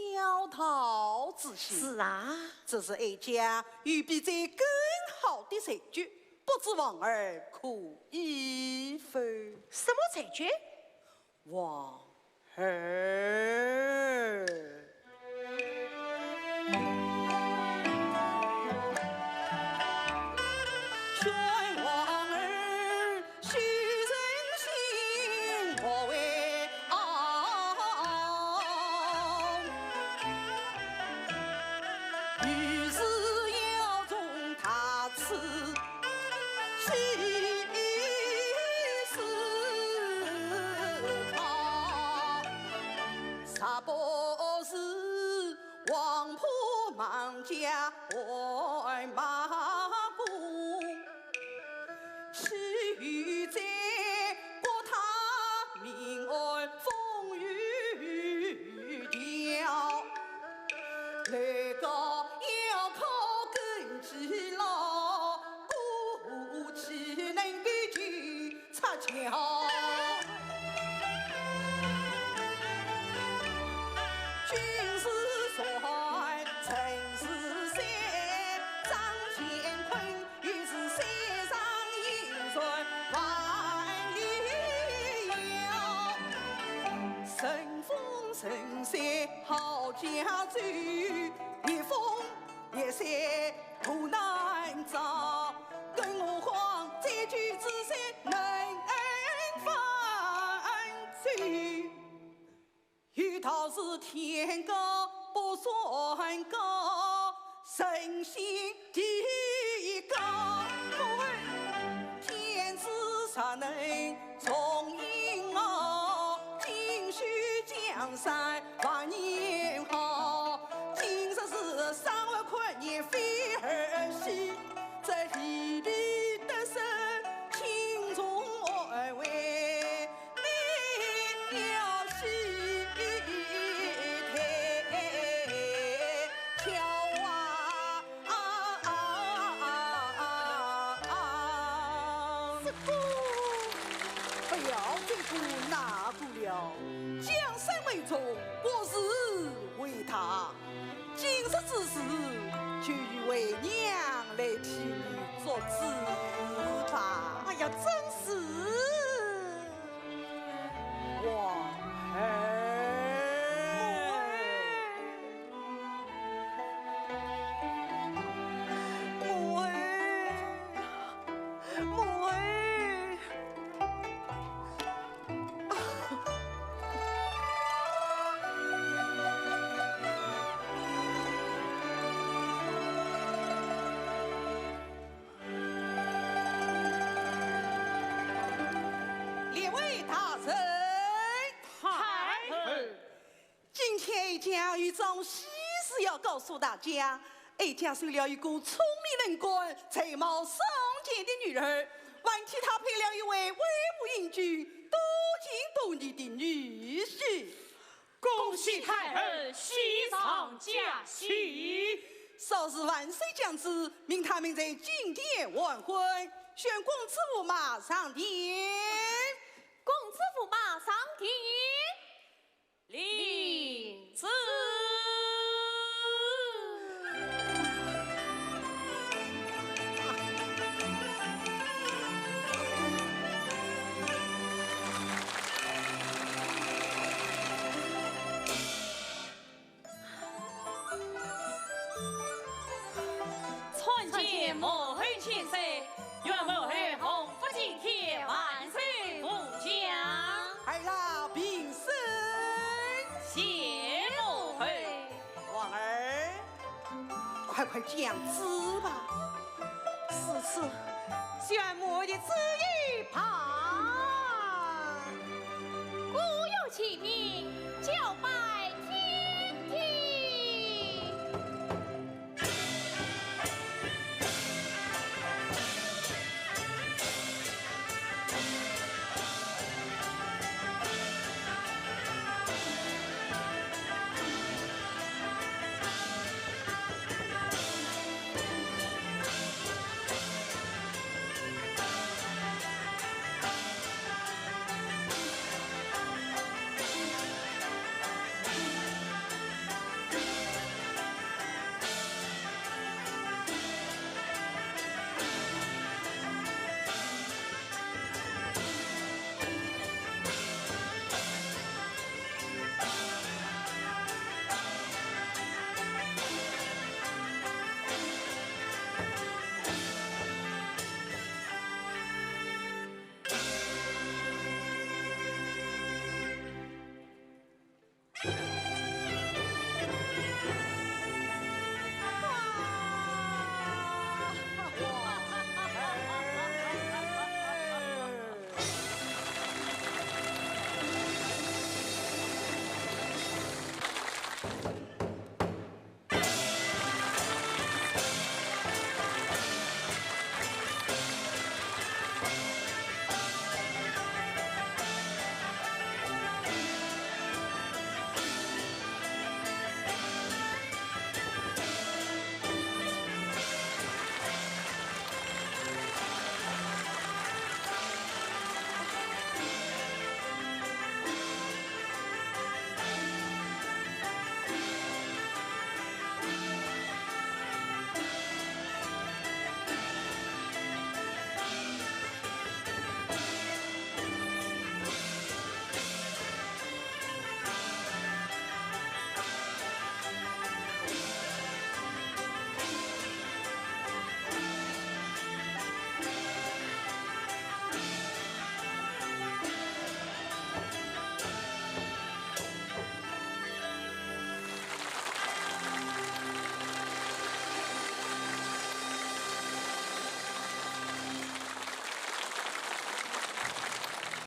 桃之心。是啊，这是哀家预备在更好的裁决，不知王儿可以否？什么裁决？王儿。劝王儿须人心，莫为傲。于是要从他此细思考，啥不是王婆忙家外马姑，须在国他民安风雨调，那个要靠根基牢，鼓起能够去插桥。君是帅，臣是善，张乾坤于是山上应顺万里遥，神风神山好家主，一风一山苦难遭，更何况这句之山能翻转。遇到是天高不算高，神仙地高。天子啥能从阴傲，今须江山万年好。今日是3万块年非儿戏，这一笔得胜心中爱为你了心。拿过了，江山为重，国事为他。今日之事，就由为娘来替你做主吧。哎呀，真是王儿。列位大人，太后，今天哀家有桩喜事要告诉大家。哀家收了一个聪明能干、才貌双全的女儿，还替她配了一位威武英俊、多情多义的女婿。恭喜太后喜上加喜！稍日万岁将至，命他们在金殿完婚，宣公子府马上殿。公子府马上殿。领旨。参见母后千岁，愿母后洪福今天，万岁福降。儿老平身。谢母后。王儿，快讲旨吧。此次宣母的旨意旁。